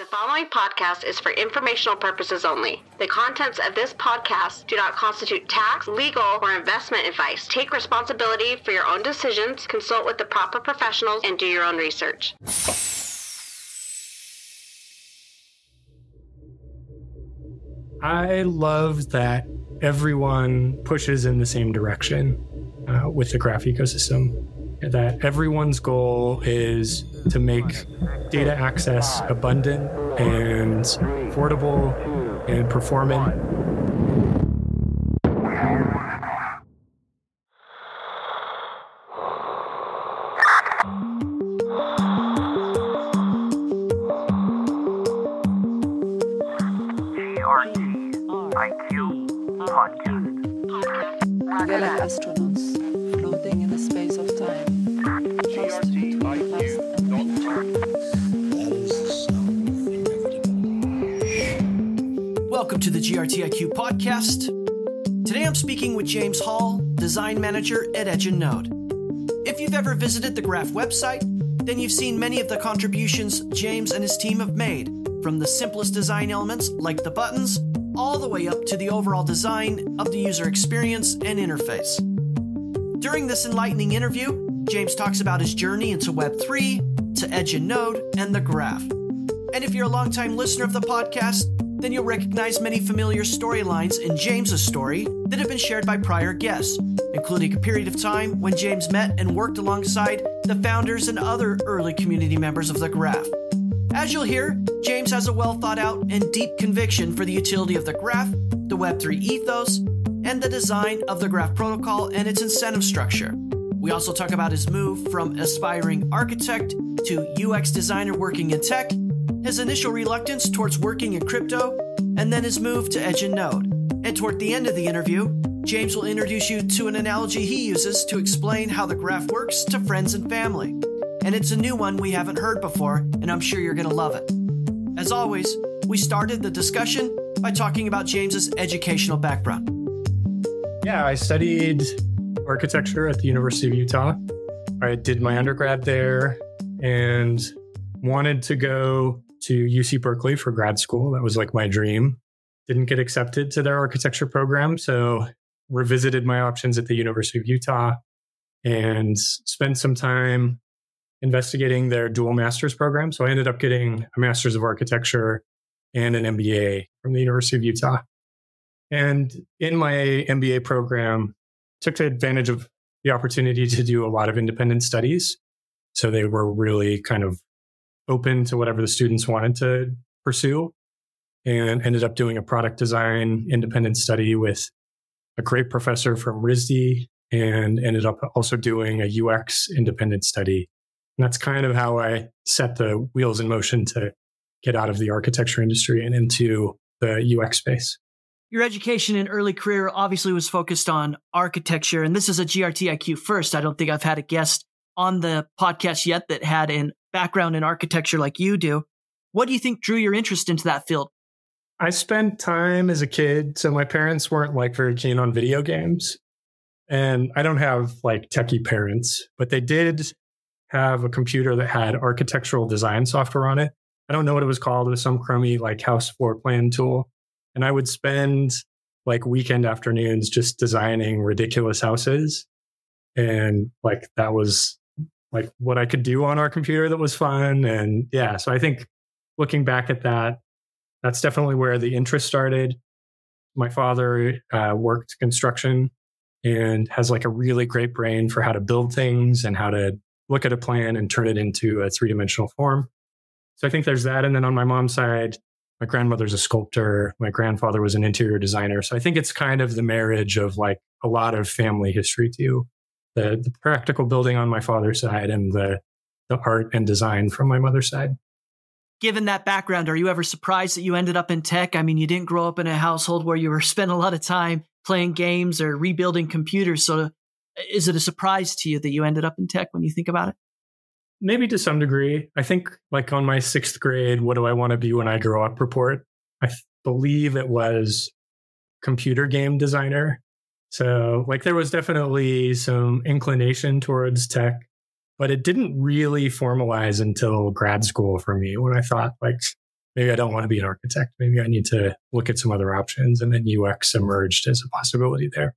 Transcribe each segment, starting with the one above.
following podcast is for informational purposes only. The contents of this podcast do not constitute tax, legal, or investment advice. Take responsibility for your own decisions, consult with the proper professionals, and do your own research. I love that everyone pushes in the same direction with the graph ecosystem. That everyone's goal is to make data access abundant and affordable and performant. GRTiQ podcast. We're like astronauts floating in the space of time. Lost between the past and future. Welcome to the GRTiQ podcast. Today I'm speaking with James Hall, Design Manager at Edge and Node. If you've ever visited the Graph website, then you've seen many of the contributions James and his team have made, from the simplest design elements like the buttons, all the way up to the overall design of the user experience and interface. During this enlightening interview, James talks about his journey into Web3, to Edge and Node, and the Graph. And if you're a longtime listener of the podcast, then you'll recognize many familiar storylines in James's story that have been shared by prior guests, including a period of time when James met and worked alongside the founders and other early community members of the Graph. As you'll hear, James has a well-thought-out and deep conviction for the utility of the Graph, the Web3 ethos, and the design of the Graph protocol and its incentive structure. We also talk about his move from aspiring architect to UX designer working in tech, his initial reluctance towards working in crypto, and then his move to Edge and Node. And toward the end of the interview, James will introduce you to an analogy he uses to explain how the Graph works to friends and family. And it's a new one we haven't heard before, and I'm sure you're going to love it. As always, we started the discussion by talking about James's educational background. Yeah, I studied architecture at the University of Utah. I did my undergrad there and wanted to go to UC Berkeley for grad school. That was like my dream. Didn't get accepted to their architecture program, so revisited my options at the University of Utah and spent some time investigating their dual master's program. So I ended up getting a master's of architecture and an MBA from the University of Utah. And in my MBA program, took advantage of the opportunity to do a lot of independent studies. So they were really kind of open to whatever the students wanted to pursue, and ended up doing a product design independent study with a great professor from RISD, and ended up also doing a UX independent study. And that's kind of how I set the wheels in motion to get out of the architecture industry and into the UX space. Your education and early career obviously was focused on architecture, and this is a GRTiQ first. I don't think I've had a guest on the podcast yet that had a background in architecture like you do. What do you think drew your interest into that field? I spent time as a kid, so my parents weren't like very keen on video games. And I don't have like techie parents, but they did have a computer that had architectural design software on it. I don't know what it was called. It was some crummy like house floor plan tool. And I would spend like weekend afternoons just designing ridiculous houses. And like that was like what I could do on our computer that was fun. And yeah, so I think looking back at that, that's definitely where the interest started. My father worked construction and has like a really great brain for how to build things and how to look at a plan and turn it into a three-dimensional form. So I think there's that. And then on my mom's side, my grandmother's a sculptor. My grandfather was an interior designer. So I think it's kind of the marriage of like a lot of family history too. The practical building on my father's side and the art and design from my mother's side. Given that background, are you ever surprised that you ended up in tech? I mean, you didn't grow up in a household where you were spending a lot of time playing games or rebuilding computers. So is it a surprise to you that you ended up in tech when you think about it? Maybe to some degree. I think like on my 6th grade, what do I want to be when I grow up report, I believe it was computer game designer. So like there was definitely some inclination towards tech, but it didn't really formalize until grad school for me when I thought like maybe I don't want to be an architect. Maybe I need to look at some other options. And then UX emerged as a possibility there.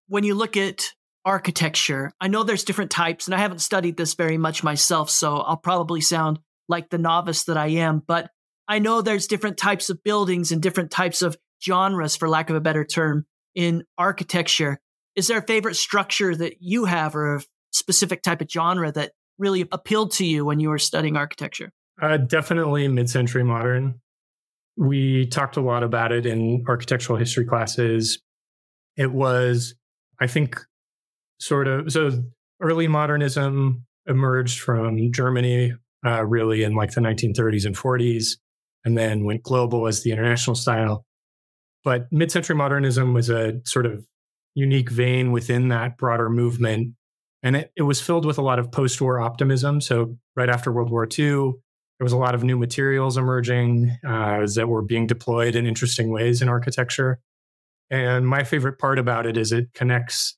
When you look at architecture, I know there's different types, and I haven't studied this very much myself, so I'll probably sound like the novice that I am, but I know there's different types of buildings and different types of genres, for lack of a better term, in architecture. Is there a favorite structure that you have or a specific type of genre that really appealed to you when you were studying architecture? Definitely mid-century modern. We talked a lot about it in architectural history classes. It was, I think, so early modernism emerged from Germany, really in like the 1930s and 40s, and then went global as the international style. But mid-century modernism was a sort of unique vein within that broader movement. And it was filled with a lot of post-war optimism. So right after World War II, there was a lot of new materials emerging that were being deployed in interesting ways in architecture. And my favorite part about it is it connects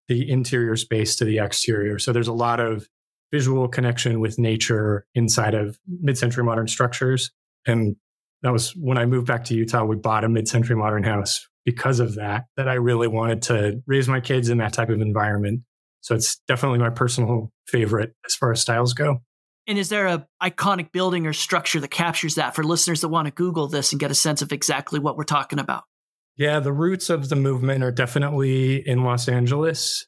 the interior space to the exterior. So there's a lot of visual connection with nature inside of mid-century modern structures. And that was when I moved back to Utah, we bought a mid-century modern house because of that I really wanted to raise my kids in that type of environment. So it's definitely my personal favorite as far as styles go. And is there a iconic building or structure that captures that for listeners that want to Google this and get a sense of exactly what we're talking about? Yeah, the roots of the movement are definitely in Los Angeles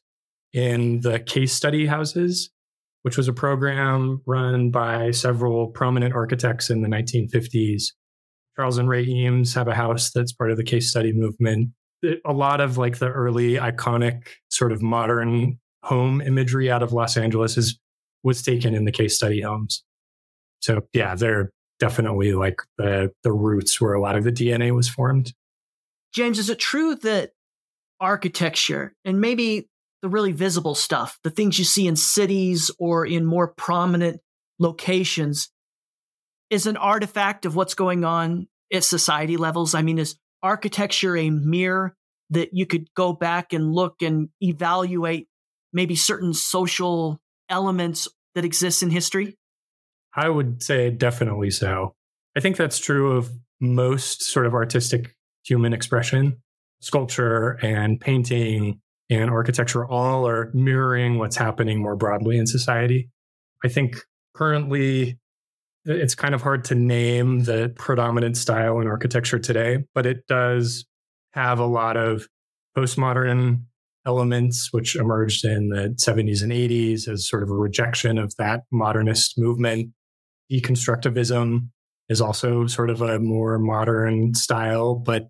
in the case study houses, which was a program run by several prominent architects in the 1950s. Charles and Ray Eames have a house that's part of the case study movement. A lot of like the early iconic sort of modern home imagery out of Los Angeles was taken in the case study homes. So yeah, they're definitely like the roots where a lot of the DNA was formed. James, is it true that architecture, and maybe the really visible stuff, the things you see in cities or in more prominent locations, is an artifact of what's going on at society levels? I mean, is architecture a mirror that you could go back and look and evaluate maybe certain social elements that exist in history? I would say definitely so. I think that's true of most sort of artistic human expression. Sculpture and painting and architecture all are mirroring what's happening more broadly in society. I think currently it's kind of hard to name the predominant style in architecture today, but it does have a lot of postmodern elements, which emerged in the 70s and 80s as sort of a rejection of that modernist movement. Deconstructivism is also sort of a more modern style, but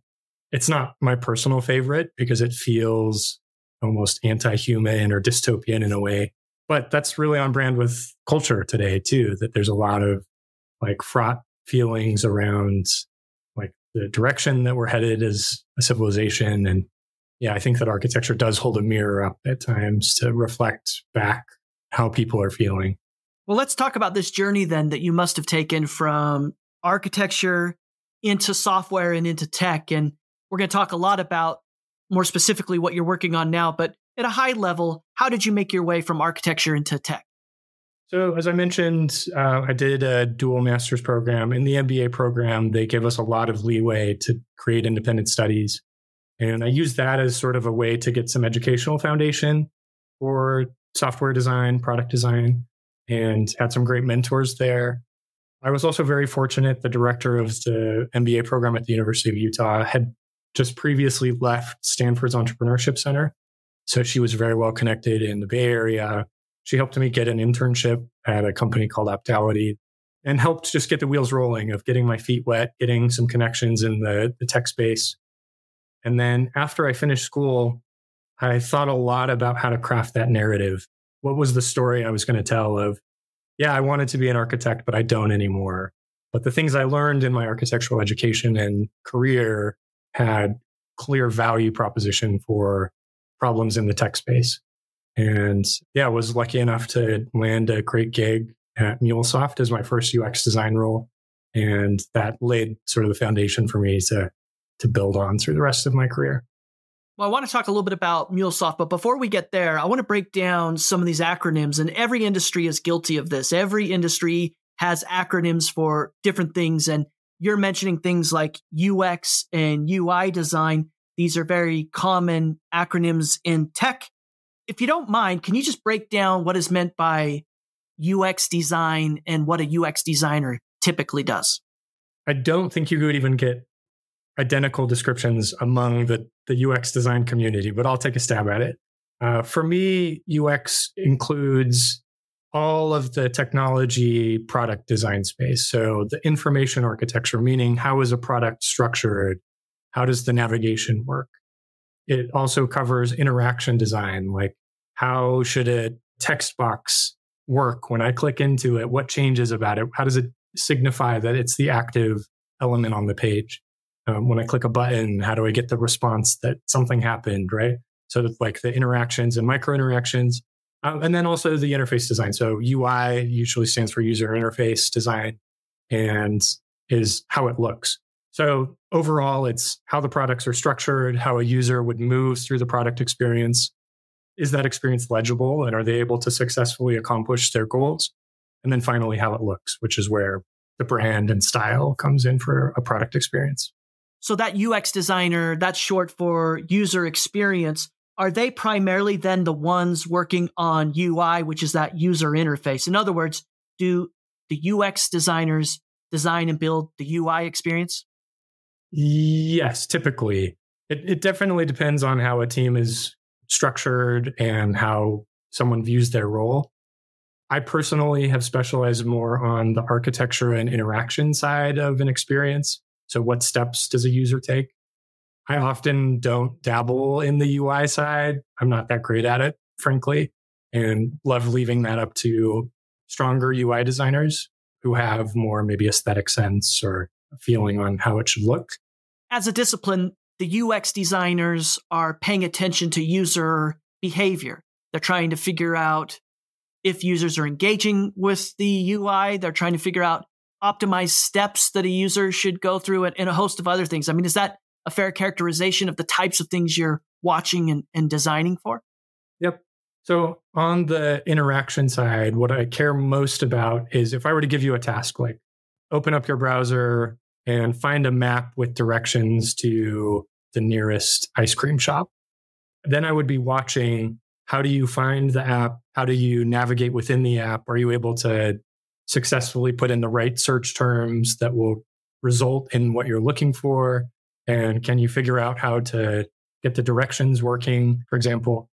it's not my personal favorite because it feels almost anti-human or dystopian in a way. But that's really on brand with culture today too, that there's a lot of like fraught feelings around like the direction that we're headed as a civilization. And yeah, I think that architecture does hold a mirror up at times to reflect back how people are feeling. Well, let's talk about this journey then that you must have taken from architecture into software and into tech. And we're going to talk a lot about more specifically what you're working on now, but at a high level, how did you make your way from architecture into tech? So as I mentioned, I did a dual master's program. In the MBA program, they give us a lot of leeway to create independent studies. And I used that as sort of a way to get some educational foundation for software design, product design, and had some great mentors there. I was also very fortunate. The director of the MBA program at the University of Utah had just previously left Stanford's Entrepreneurship Center. So she was very well connected in the Bay Area. She helped me get an internship at a company called Optality and helped just get the wheels rolling of getting my feet wet, getting some connections in the tech space. And then after I finished school, I thought a lot about how to craft that narrative. What was the story I was going to tell of, yeah, I wanted to be an architect, but I don't anymore. But the things I learned in my architectural education and career had clear value proposition for problems in the tech space. And yeah, I was lucky enough to land a great gig at Mulesoft as my first UX design role. And that laid sort of the foundation for me to build on through the rest of my career. Well, I want to talk a little bit about Mulesoft, but before we get there, I want to break down some of these acronyms, and every industry is guilty of this. Every industry has acronyms for different things, and you're mentioning things like UX and UI design. These are very common acronyms in tech. If you don't mind, can you just break down what is meant by UX design and what a UX designer typically does? I don't think you would even get identical descriptions among the UX design community, but I'll take a stab at it. For me, UX includes all of the technology product design space. So the information architecture, meaning how is a product structured? How does the navigation work? It also covers interaction design, like how should a text box work when I click into it? What changes about it? How does it signify that it's the active element on the page? When I click a button, how do I get the response that something happened, right? So that, like the interactions and micro interactions, and then also the interface design. So UI usually stands for user interface design and is how it looks. So overall, it's how the products are structured, how a user would move through the product experience. Is that experience legible, and are they able to successfully accomplish their goals? And then finally, how it looks, which is where the brand and style comes in for a product experience. So that UX designer, that's short for user experience. Are they primarily then the ones working on UI, which is that user interface? In other words, do the UX designers design and build the UI experience? Yes, typically. It definitely depends on how a team is structured and how someone views their role. I personally have specialized more on the architecture and interaction side of an experience. So what steps does a user take? I often don't dabble in the UI side. I'm not that great at it, frankly, and love leaving that up to stronger UI designers who have more maybe aesthetic sense or a feeling on how it should look. As a discipline, the UX designers are paying attention to user behavior. They're trying to figure out if users are engaging with the UI. They're trying to figure out optimized steps that a user should go through and a host of other things. I mean, is that a fair characterization of the types of things you're watching and designing for? Yep. So on the interaction side, what I care most about is if I were to give you a task, like open up your browser and find a map with directions to the nearest ice cream shop, then I would be watching, how do you find the app? How do you navigate within the app? Are you able to successfully put in the right search terms that will result in what you're looking for? And can you figure out how to get the directions working, for example?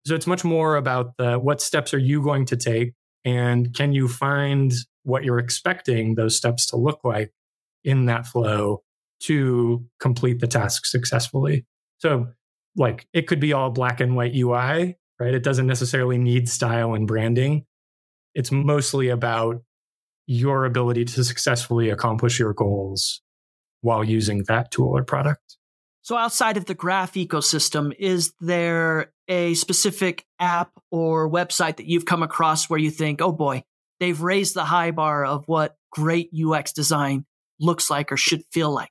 So it's much more about what steps are you going to take, and can you find what you're expecting those steps to look like in that flow to complete the task successfully. So like it could be all black and white UI, right? It doesn't necessarily need style and branding. It's mostly about your ability to successfully accomplish your goals while using that tool or product. So outside of the graph ecosystem, is there a specific app or website that you've come across where you think, oh boy, they've raised the high bar of what great UX design looks like or should feel like?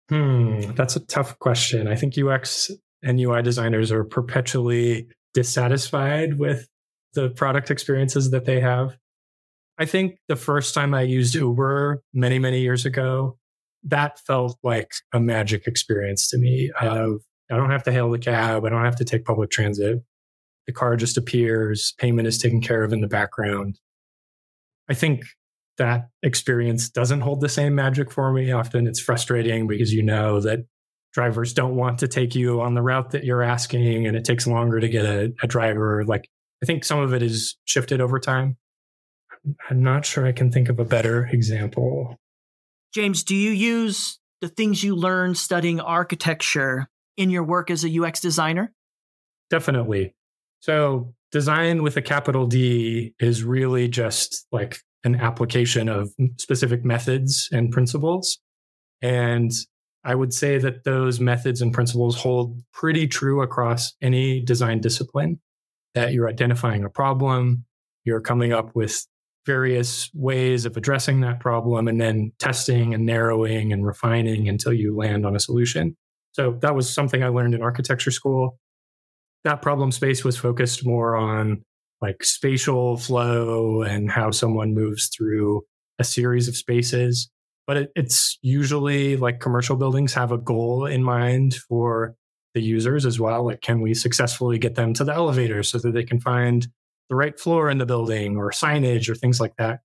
That's a tough question. I think UX and UI designers are perpetually dissatisfied with the product experiences that they have. I think the first time I used Uber many, many years ago, that felt like a magic experience to me. I don't have to hail the cab. I don't have to take public transit. The car just appears. Payment is taken care of in the background. I think that experience doesn't hold the same magic for me. Often it's frustrating because you know that drivers don't want to take you on the route that you're asking, and it takes longer to get a driver. Like, I think some of it is shifted over time. I'm not sure I can think of a better example. James, do you use the things you learned studying architecture in your work as a UX designer? Definitely. So design with a capital D is really just like an application of specific methods and principles. And I would say that those methods and principles hold pretty true across any design discipline, that you're identifying a problem, you're coming up with various ways of addressing that problem, and then testing and narrowing and refining until you land on a solution. So that was something I learned in architecture school. That problem space was focused more on like spatial flow and how someone moves through a series of spaces. But it's usually like commercial buildings have a goal in mind for the users as well. Like, can we successfully get them to the elevator so that they can find the right floor in the building or signage or things like that?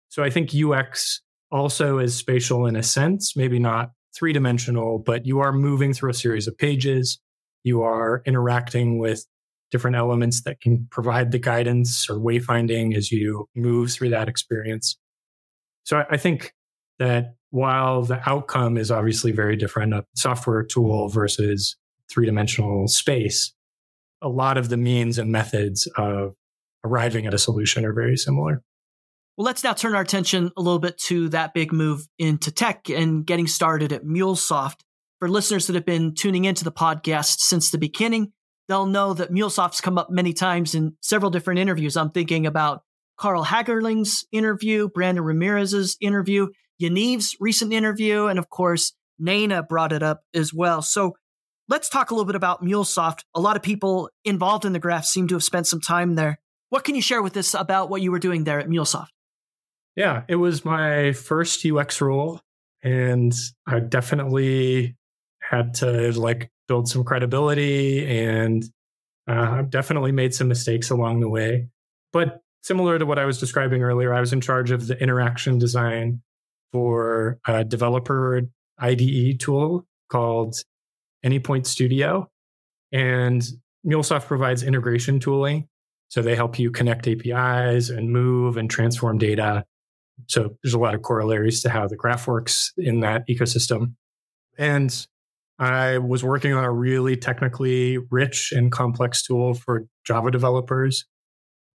So I think UX also is spatial in a sense, maybe not three-dimensional, but you are moving through a series of pages. You are interacting with different elements that can provide the guidance or wayfinding as you move through that experience. So I think that while the outcome is obviously very different, a software tool versus three-dimensional space, a lot of the means and methods of arriving at a solution are very similar. Well, let's now turn our attention a little bit to that big move into tech and getting started at Mulesoft. For listeners that have been tuning into the podcast since the beginning, they'll know that Mulesoft's come up many times in several different interviews. I'm thinking about Carl Hagerling's interview, Brandon Ramirez's interview, Yaniv's recent interview, and of course, Nena brought it up as well. So let's talk a little bit about Mulesoft. A lot of people involved in the graph seem to have spent some time there. What can you share with us about what you were doing there at Mulesoft? Yeah, it was my first UX role, and I definitely had to build some credibility, and I've definitely made some mistakes along the way. But similar to what I was describing earlier, I was in charge of the interaction design for a developer IDE tool called Anypoint Studio. And Mulesoft provides integration tooling. So they help you connect APIs and move and transform data. So there's a lot of corollaries to how the graph works in that ecosystem. And I was working on a really technically rich and complex tool for Java developers.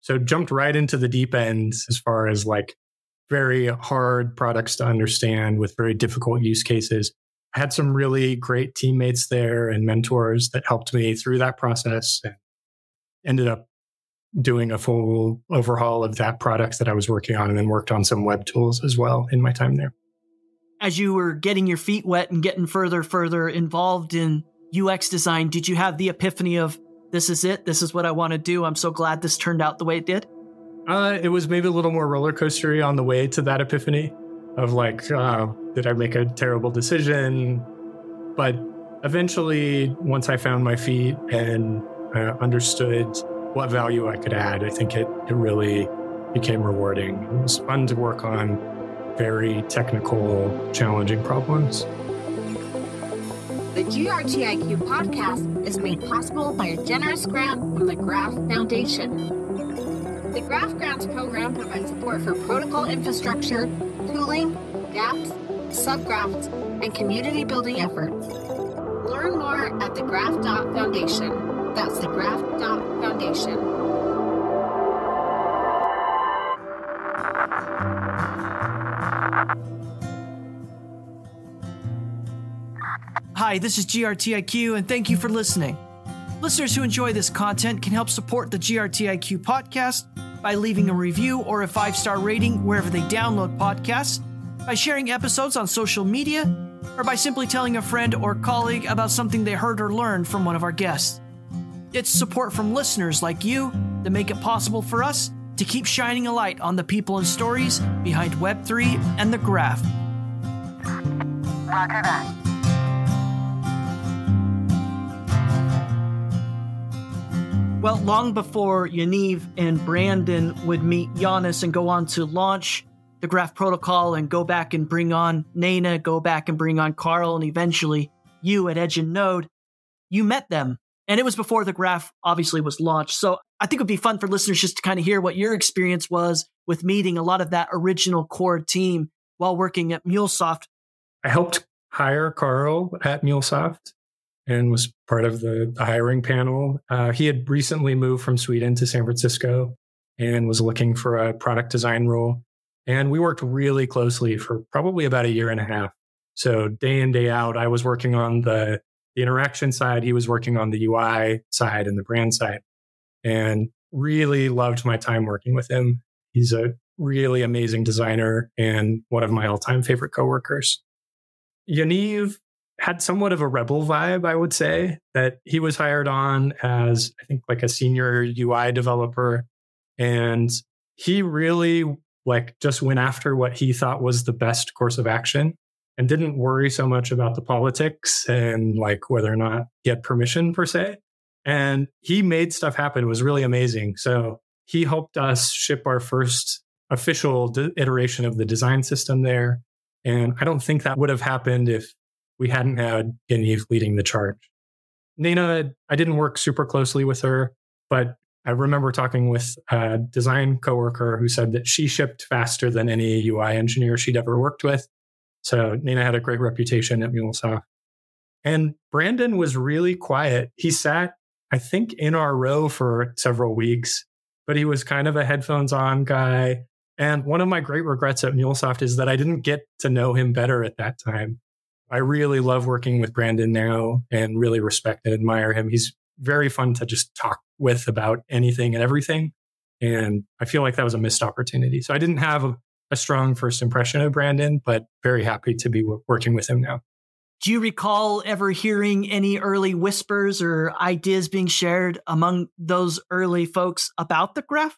So jumped right into the deep end as far as very hard products to understand with very difficult use cases. I had some really great teammates there and mentors that helped me through that process, and ended up doing a full overhaul of that product that I was working on, and then worked on some web tools as well in my time there. As you were getting your feet wet and getting further involved in UX design, did you have the epiphany of, this is it, this is what I want to do, I'm so glad this turned out the way it did? It was maybe a little more roller coastery on the way to that epiphany of did I make a terrible decision? But eventually, once I found my feet and understood what value I could add, I think it really became rewarding. It was fun to work on very technical, challenging problems. The GRTiQ podcast is made possible by a generous grant from the Graph Foundation. The Graph Grants program provides support for protocol infrastructure, tooling, dApps, subgraphs, and community building efforts. Learn more at thegraph.foundation. That's thegraph.foundation. Hi, this is GRTiQ, and thank you for listening. Listeners who enjoy this content can help support the GRTiQ podcast by leaving a review or a 5-star rating wherever they download podcasts, by sharing episodes on social media, or by simply telling a friend or colleague about something they heard or learned from one of our guests. It's support from listeners like you that make it possible for us to keep shining a light on the people and stories behind Web3 and the graph. Roger that. Well, long before Yaniv and Brandon would meet Giannis and go on to launch the Graph protocol and go back and bring on Nena, go back and bring on Carl, and eventually you at Edge and Node, you met them. And it was before the Graph obviously was launched. So I think it would be fun for listeners just to kind of hear what your experience was with meeting a lot of that original core team while working at Mulesoft. I helped hire Carl at Mulesoft and was part of the hiring panel. He had recently moved from Sweden to San Francisco and was looking for a product design role. And we worked really closely for probably about a year and a half. So day in, day out, I was working on the interaction side. He was working on the UI side and the brand side, and really loved my time working with him. He's a really amazing designer and one of my all-time favorite coworkers. Yaniv had somewhat of a rebel vibe, I would say, that he was hired on as, I think, like a senior UI developer. And he really just went after what he thought was the best course of action and didn't worry so much about the politics and whether or not he had permission per se. And he made stuff happen. It was really amazing. So he helped us ship our first official iteration of the design system there. And I don't think that would have happened if we hadn't had Yaniv leading the charge. Nena, I didn't work super closely with her, but I remember talking with a design coworker who said that she shipped faster than any UI engineer she'd ever worked with. So Nena had a great reputation at Mulesoft. And Brandon was really quiet. He sat, I think, in our row for several weeks, but he was kind of a headphones on guy. And one of my great regrets at Mulesoft is that I didn't get to know him better at that time. I really love working with Brandon now and really respect and admire him. He's very fun to just talk with about anything and everything. And I feel like that was a missed opportunity. So I didn't have a strong first impression of Brandon, but very happy to be working with him now. Do you recall ever hearing any early whispers or ideas being shared among those early folks about the graph?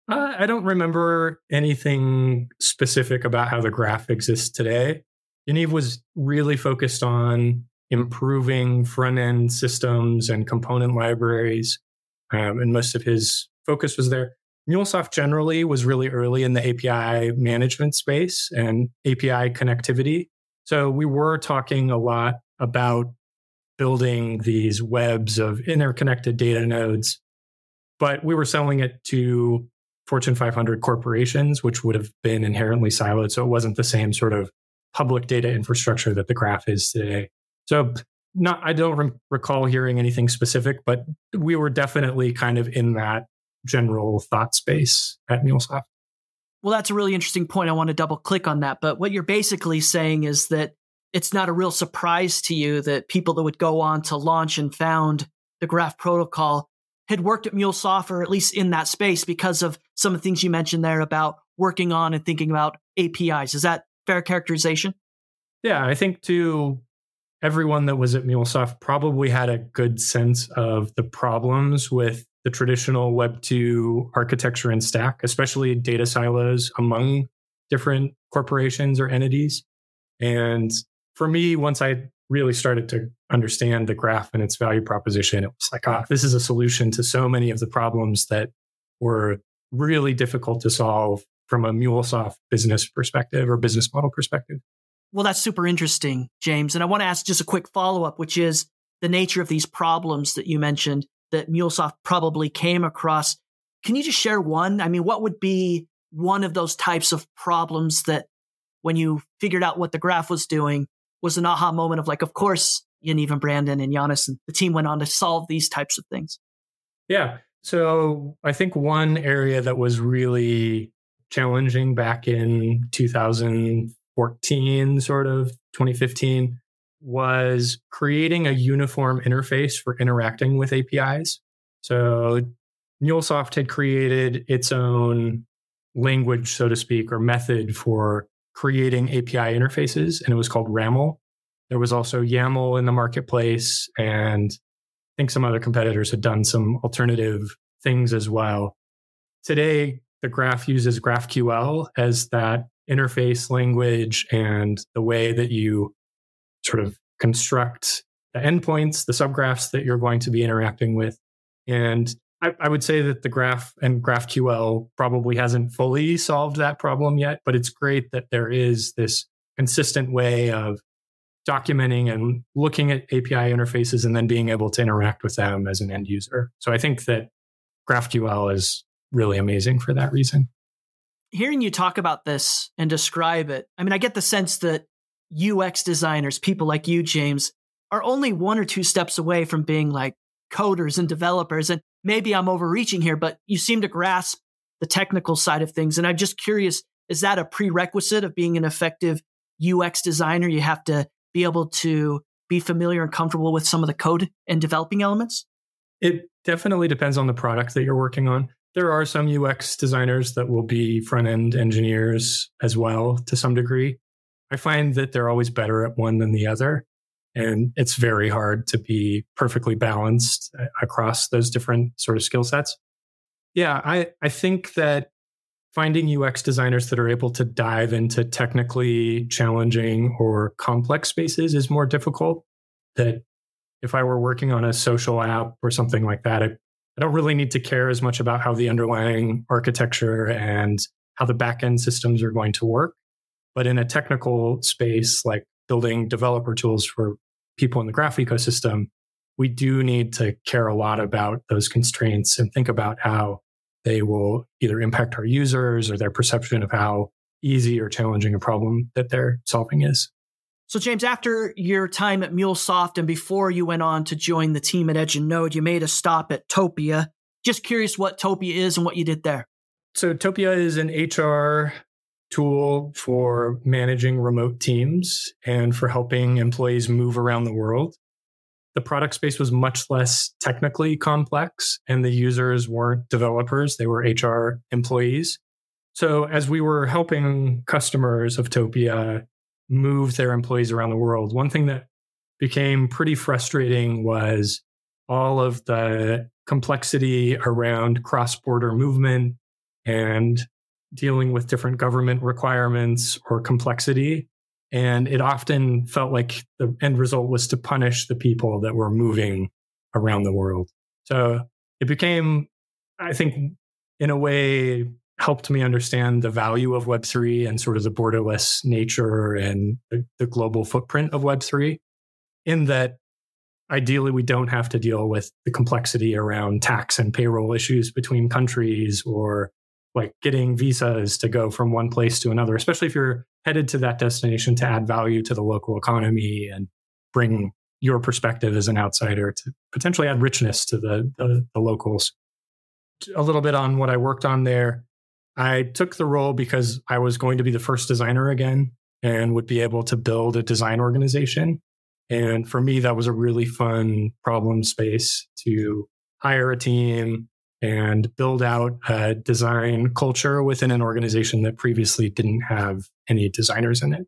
I don't remember anything specific about how the graph exists today. Yaniv was really focused on improving front-end systems and component libraries, and most of his focus was there. Mulesoft generally was really early in the API management space and API connectivity. So we were talking a lot about building these webs of interconnected data nodes, but we were selling it to Fortune 500 corporations, which would have been inherently siloed. So it wasn't the same sort of public data infrastructure that the graph is today. So I don't recall hearing anything specific, but we were definitely kind of in that general thought space at Mulesoft. Well, that's a really interesting point. I want to double click on that. But what you're basically saying is that it's not a real surprise to you that people that would go on to launch and found the graph protocol had worked at Mulesoft, or at least in that space, because of some of the things you mentioned there about working on and thinking about APIs. Is that fair characterization? Yeah, I think too, everyone that was at Mulesoft probably had a good sense of the problems with the traditional Web2 architecture and stack, especially data silos among different corporations or entities. And for me, once I really started to understand the graph and its value proposition, it was like, this is a solution to so many of the problems that were really difficult to solve from a Mulesoft business perspective or business model perspective. Well, that's super interesting, James. And I want to ask just a quick follow-up, which is the nature of these problems that you mentioned that Mulesoft probably came across. Can you just share one? I mean, what would be one of those types of problems that when you figured out what the graph was doing was an aha moment of of course, Yaniv and Brandon and Giannis and the team went on to solve these types of things? Yeah. So I think one area that was really challenging back in 2014, sort of 2015, was creating a uniform interface for interacting with APIs. So Mulesoft had created its own language, so to speak, or method for creating API interfaces, and it was called RAML. There was also YAML in the marketplace, and I think some other competitors had done some alternative things as well. Today, the graph uses GraphQL as that interface language and the way that you sort of construct the endpoints, the subgraphs that you're going to be interacting with. And I would say that the graph and GraphQL probably hasn't fully solved that problem yet, but it's great that there is this consistent way of documenting and looking at API interfaces and then being able to interact with them as an end user. So I think that GraphQL is really amazing for that reason. Hearing you talk about this and describe it, I mean, I get the sense that UX designers, people like you, James, are only one or two steps away from being like coders and developers. And maybe I'm overreaching here, but you seem to grasp the technical side of things. And I'm just curious, is that a prerequisite of being an effective UX designer? You have to be able to be familiar and comfortable with some of the code and developing elements? It definitely depends on the product that you're working on. There are some UX designers that will be front-end engineers as well to some degree. I find that they're always better at one than the other. And it's very hard to be perfectly balanced across those different sort of skill sets. Yeah, I think that finding UX designers that are able to dive into technically challenging or complex spaces is more difficult. That if I were working on a social app or something like that, I don't really need to care as much about how the underlying architecture and how the backend systems are going to work. But in a technical space, like building developer tools for people in the graph ecosystem, we do need to care a lot about those constraints and think about how they will either impact our users or their perception of how easy or challenging a problem that they're solving is. So James, after your time at Mulesoft and before you went on to join the team at Edge and Node, you made a stop at Topia. Just curious what Topia is and what you did there. So Topia is an HR tool for managing remote teams and for helping employees move around the world. The product space was much less technically complex, and the users weren't developers, they were HR employees. So as we were helping customers of Topia move their employees around the world, one thing that became pretty frustrating was all of the complexity around cross-border movement and dealing with different government requirements or complexity. And it often felt like the end result was to punish the people that were moving around the world. So it became, I think, in a way, helped me understand the value of Web3 and sort of the borderless nature and the global footprint of Web3, in that ideally we don't have to deal with the complexity around tax and payroll issues between countries or like getting visas to go from one place to another, especially if you're headed to that destination to add value to the local economy and bring your perspective as an outsider to potentially add richness to the locals. A little bit on what I worked on there. I took the role because I was going to be the first designer again and would be able to build a design organization. And for me, that was a really fun problem space to hire a team and build out a design culture within an organization that previously didn't have any designers in it.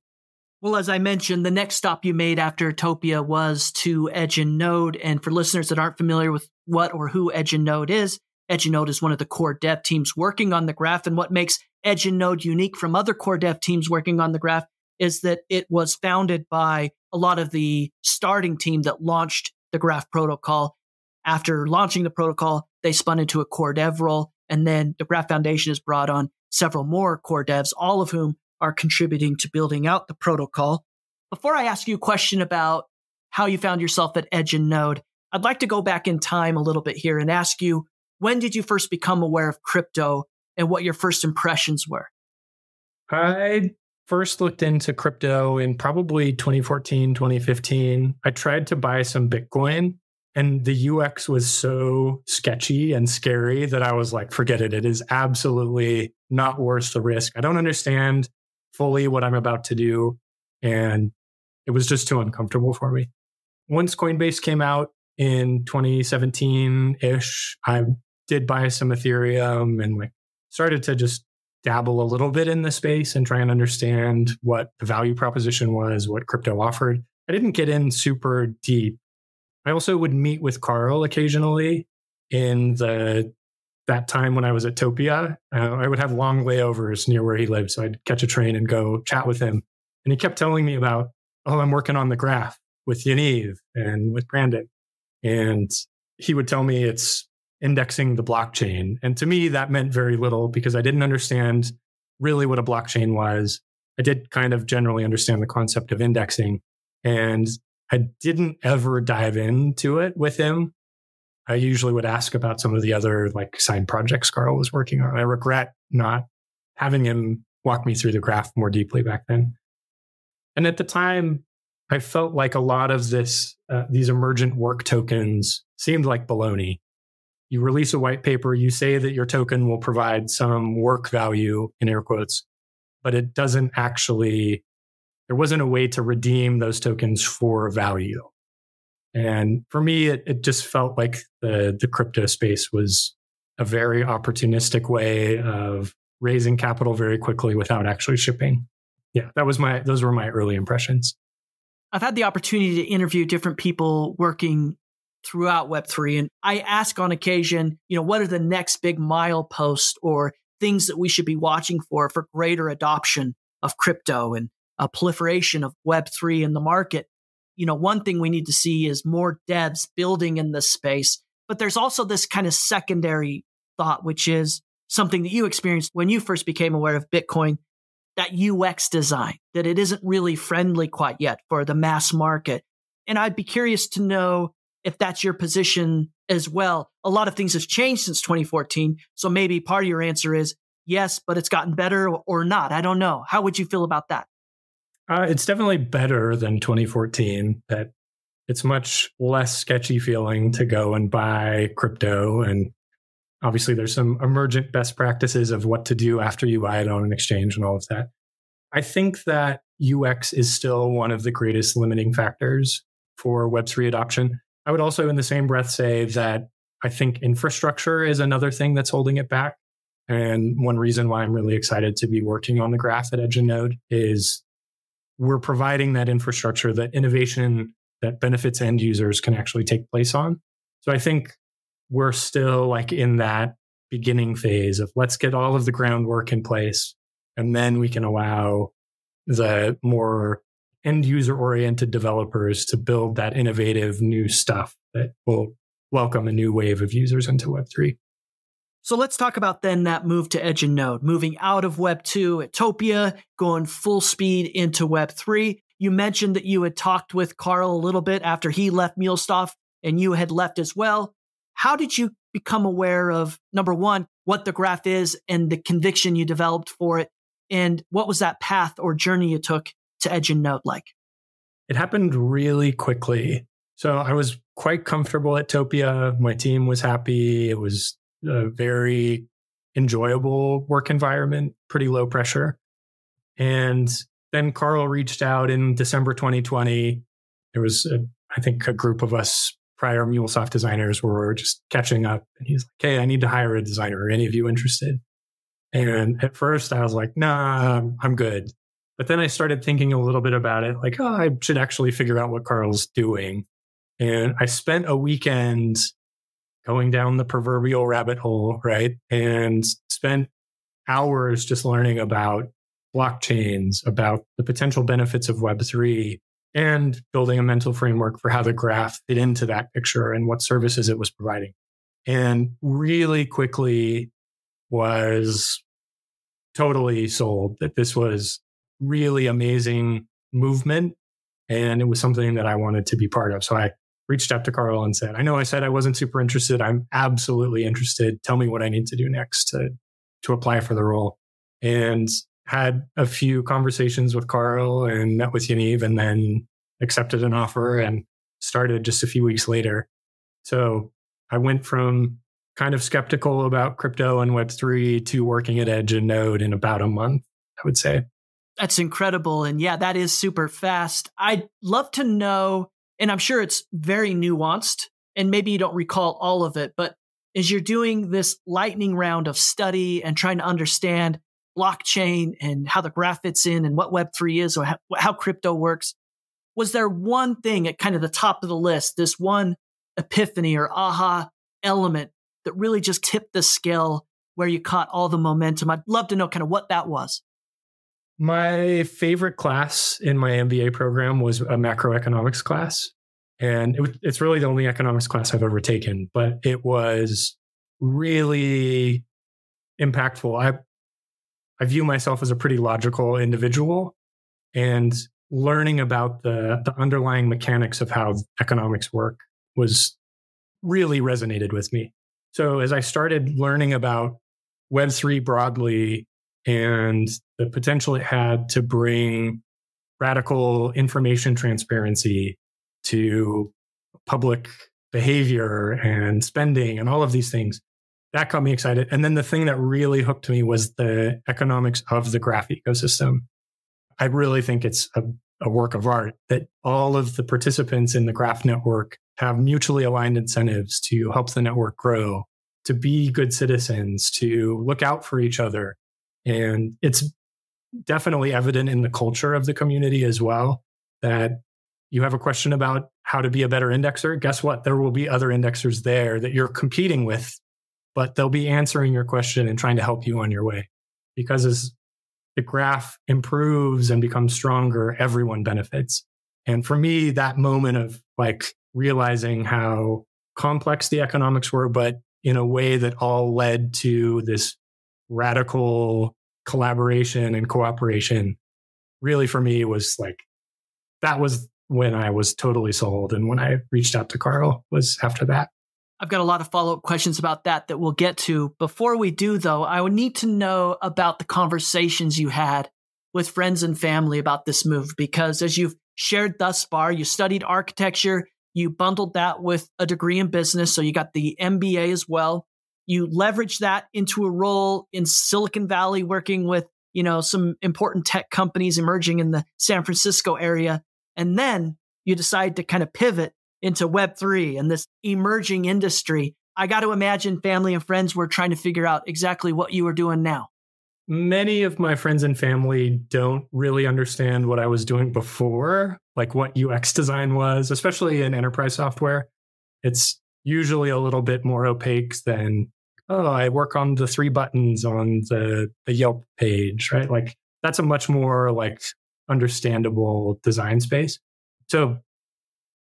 Well, as I mentioned, the next stop you made after Topia was to Edge and Node. And for listeners that aren't familiar with what or who Edge and Node is one of the core dev teams working on the graph. And what makes Edge and Node unique from other core dev teams working on the graph is that it was founded by a lot of the starting team that launched the graph protocol. After launching the protocol, they spun into a core dev role. And then the Graph Foundation has brought on several more core devs, all of whom are contributing to building out the protocol. Before I ask you a question about how you found yourself at Edge and Node, I'd like to go back in time a little bit here and ask you, when did you first become aware of crypto and what your first impressions were? I first looked into crypto in probably 2014, 2015. I tried to buy some Bitcoin, and the UX was so sketchy and scary that I was like, forget it. It is absolutely not worth the risk. I don't understand fully what I'm about to do. And it was just too uncomfortable for me. Once Coinbase came out in 2017-ish, I did buy some Ethereum and like started to just dabble a little bit in the space and try and understand what the value proposition was, what crypto offered. I didn't get in super deep. I also would meet with Carl occasionally in that time when I was at Topia. I would have long layovers near where he lived, so I'd catch a train and go chat with him. And he kept telling me about, I'm working on the graph with Yaniv and with Brandon. And he would tell me it's indexing the blockchain. And to me, that meant very little because I didn't understand really what a blockchain was. I did kind of generally understand the concept of indexing, and I didn't ever dive into it with him. I usually would ask about some of the other like side projects Carl was working on. I regret not having him walk me through the graph more deeply back then. And at the time, I felt like a lot of these emergent work tokens seemed like baloney. You release a white paper, you say that your token will provide some work value, in air quotes, but it doesn't actually, there wasn't a way to redeem those tokens for value. And for me, it just felt like the crypto space was a very opportunistic way of raising capital very quickly without actually shipping. Yeah, those were my early impressions. I've had the opportunity to interview different people working throughout Web3. And I ask on occasion, what are the next big mileposts or things that we should be watching for greater adoption of crypto and a proliferation of Web3 in the market. One thing we need to see is more devs building in this space. But there's also this kind of secondary thought, which is something that you experienced when you first became aware of Bitcoin, that UX design, that it isn't really friendly quite yet for the mass market. And I'd be curious to know if that's your position as well. A lot of things have changed since 2014. So maybe part of your answer is yes, but it's gotten better or not. I don't know. How would you feel about that? It's definitely better than 2014, that it's much less sketchy feeling to go and buy crypto. And obviously there's some emergent best practices of what to do after you buy it on an exchange and all of that. I think that UX is still one of the greatest limiting factors for Web3 adoption. I would also in the same breath say that I think infrastructure is another thing that's holding it back. And one reason why I'm really excited to be working on the graph at Edge and Node is we're providing that infrastructure, that innovation that benefits end users can actually take place on. So I think we're still like in that beginning phase of let's get all of the groundwork in place, and then we can allow the more end user oriented developers to build that innovative new stuff that will welcome a new wave of users into Web3. So let's talk about then that move to Edge and Node, moving out of Web 2 at Topia, going full speed into Web 3. You mentioned that you had talked with Carl a little bit after he left Mulesoft and you had left as well. How did you become aware of, number one, what the graph is and the conviction you developed for it? And what was that path or journey you took to Edge and Node like? It happened really quickly. So I was quite comfortable at Topia. My team was happy. It was a very enjoyable work environment, pretty low pressure. And then Carl reached out in December 2020. There was, I think, a group of us prior Mulesoft designers were just catching up. And he's like, hey, I need to hire a designer. Are any of you interested? And at first I was like, nah, I'm good. But then I started thinking a little bit about it, like, oh, I should actually figure out what Carl's doing. And I spent a weekend going down the proverbial rabbit hole, right? And spent hours just learning about blockchains, about the potential benefits of Web3, and building a mental framework for how the graph fit into that picture and what services it was providing. And really quickly was totally sold that this was really amazing movement. And it was something that I wanted to be part of. So I reached out to Carl and said, I know I said I wasn't super interested. I'm absolutely interested. Tell me what I need to do next to apply for the role. And had a few conversations with Carl and met with Yaniv, and then accepted an offer and started just a few weeks later. So I went from kind of skeptical about crypto and Web3 to working at Edge and Node in about a month, I would say. That's incredible. And yeah, that is super fast. I'd love to know, and I'm sure it's very nuanced, and maybe you don't recall all of it, but as you're doing this lightning round of study and trying to understand blockchain and how the graph fits in and what Web3 is or how crypto works, was there one thing at kind of the top of the list, this one epiphany or aha element that really just tipped the scale where you caught all the momentum? I'd love to know kind of what that was. My favorite class in my MBA program was a macroeconomics class. And it's really the only economics class I've ever taken, but it was really impactful. I view myself as a pretty logical individual, and learning about the underlying mechanics of how economics work was really resonated with me. So as I started learning about Web3 broadly and the potential it had to bring radical information transparency to public behavior and spending and all of these things, that got me excited. And then the thing that really hooked me was the economics of the graph ecosystem. I really think it's a work of art that all of the participants in the graph network have mutually aligned incentives to help the network grow, to be good citizens, to look out for each other. And it's definitely evident in the culture of the community as well, that you have a question about how to be a better indexer. Guess what? There will be other indexers there that you're competing with but they'll be answering your question and trying to help you on your way. Because as the graph improves and becomes stronger, everyone benefits. And for me, that moment of like realizing how complex the economics were, but in a way that all led to this radical collaboration and cooperation, really for me was like, that was when I was totally sold. And when I reached out to Carl was after that. I've got a lot of follow-up questions about that we'll get to. Before we do, though, I would need to know about the conversations you had with friends and family about this move, because as you've shared thus far, you studied architecture, you bundled that with a degree in business, so you got the MBA as well. You leveraged that into a role in Silicon Valley, working with, some important tech companies emerging in the San Francisco area. And then you decide to kind of pivot into Web3 and this emerging industry. I got to imagine family and friends were trying to figure out exactly what you were doing now. Many of my friends and family don't really understand what I was doing before, like what UX design was, especially in enterprise software. It's usually a little bit more opaque than, I work on the 3 buttons on the Yelp page, right? Like that's a much more like understandable design space. So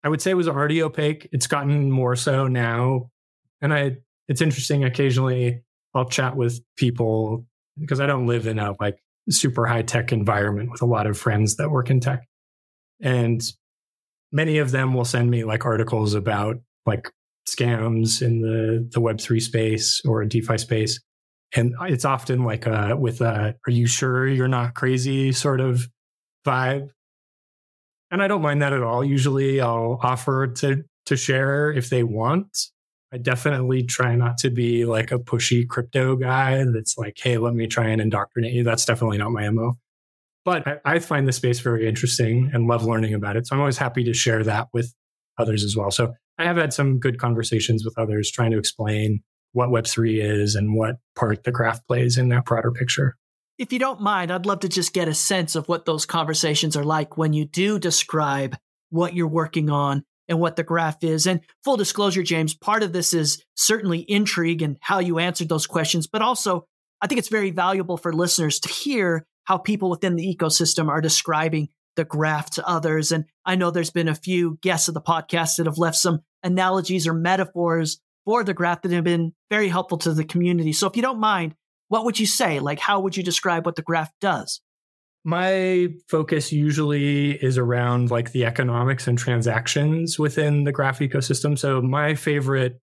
I would say it was already opaque. It's gotten more so now. And it's interesting. Occasionally I'll chat with people because I don't live in a like super high tech environment with a lot of friends that work in tech. And many of them will send me like articles about like scams in the Web3 space or DeFi space. And it's often like with a, are you sure you're not crazy sort of vibe. And I don't mind that at all. Usually I'll offer to share if they want. I definitely try not to be like a pushy crypto guy that's like, hey, let me try and indoctrinate you. That's definitely not my MO. But I find the space very interesting and love learning about it. So I'm always happy to share that with others as well. So I have had some good conversations with others trying to explain what Web3 is and what part the graph plays in that broader picture. If you don't mind, I'd love to just get a sense of what those conversations are like when you do describe what you're working on and what the graph is. And full disclosure, James, part of this is certainly intrigue and how you answered those questions, but also I think it's very valuable for listeners to hear how people within the ecosystem are describing the graph to others. And I know there's been a few guests of the podcast that have left some analogies or metaphors for the graph that have been very helpful to the community. So if you don't mind, what would you say? Like, how would you describe what the graph does? My focus usually is around like the economics and transactions within the graph ecosystem. So my favorite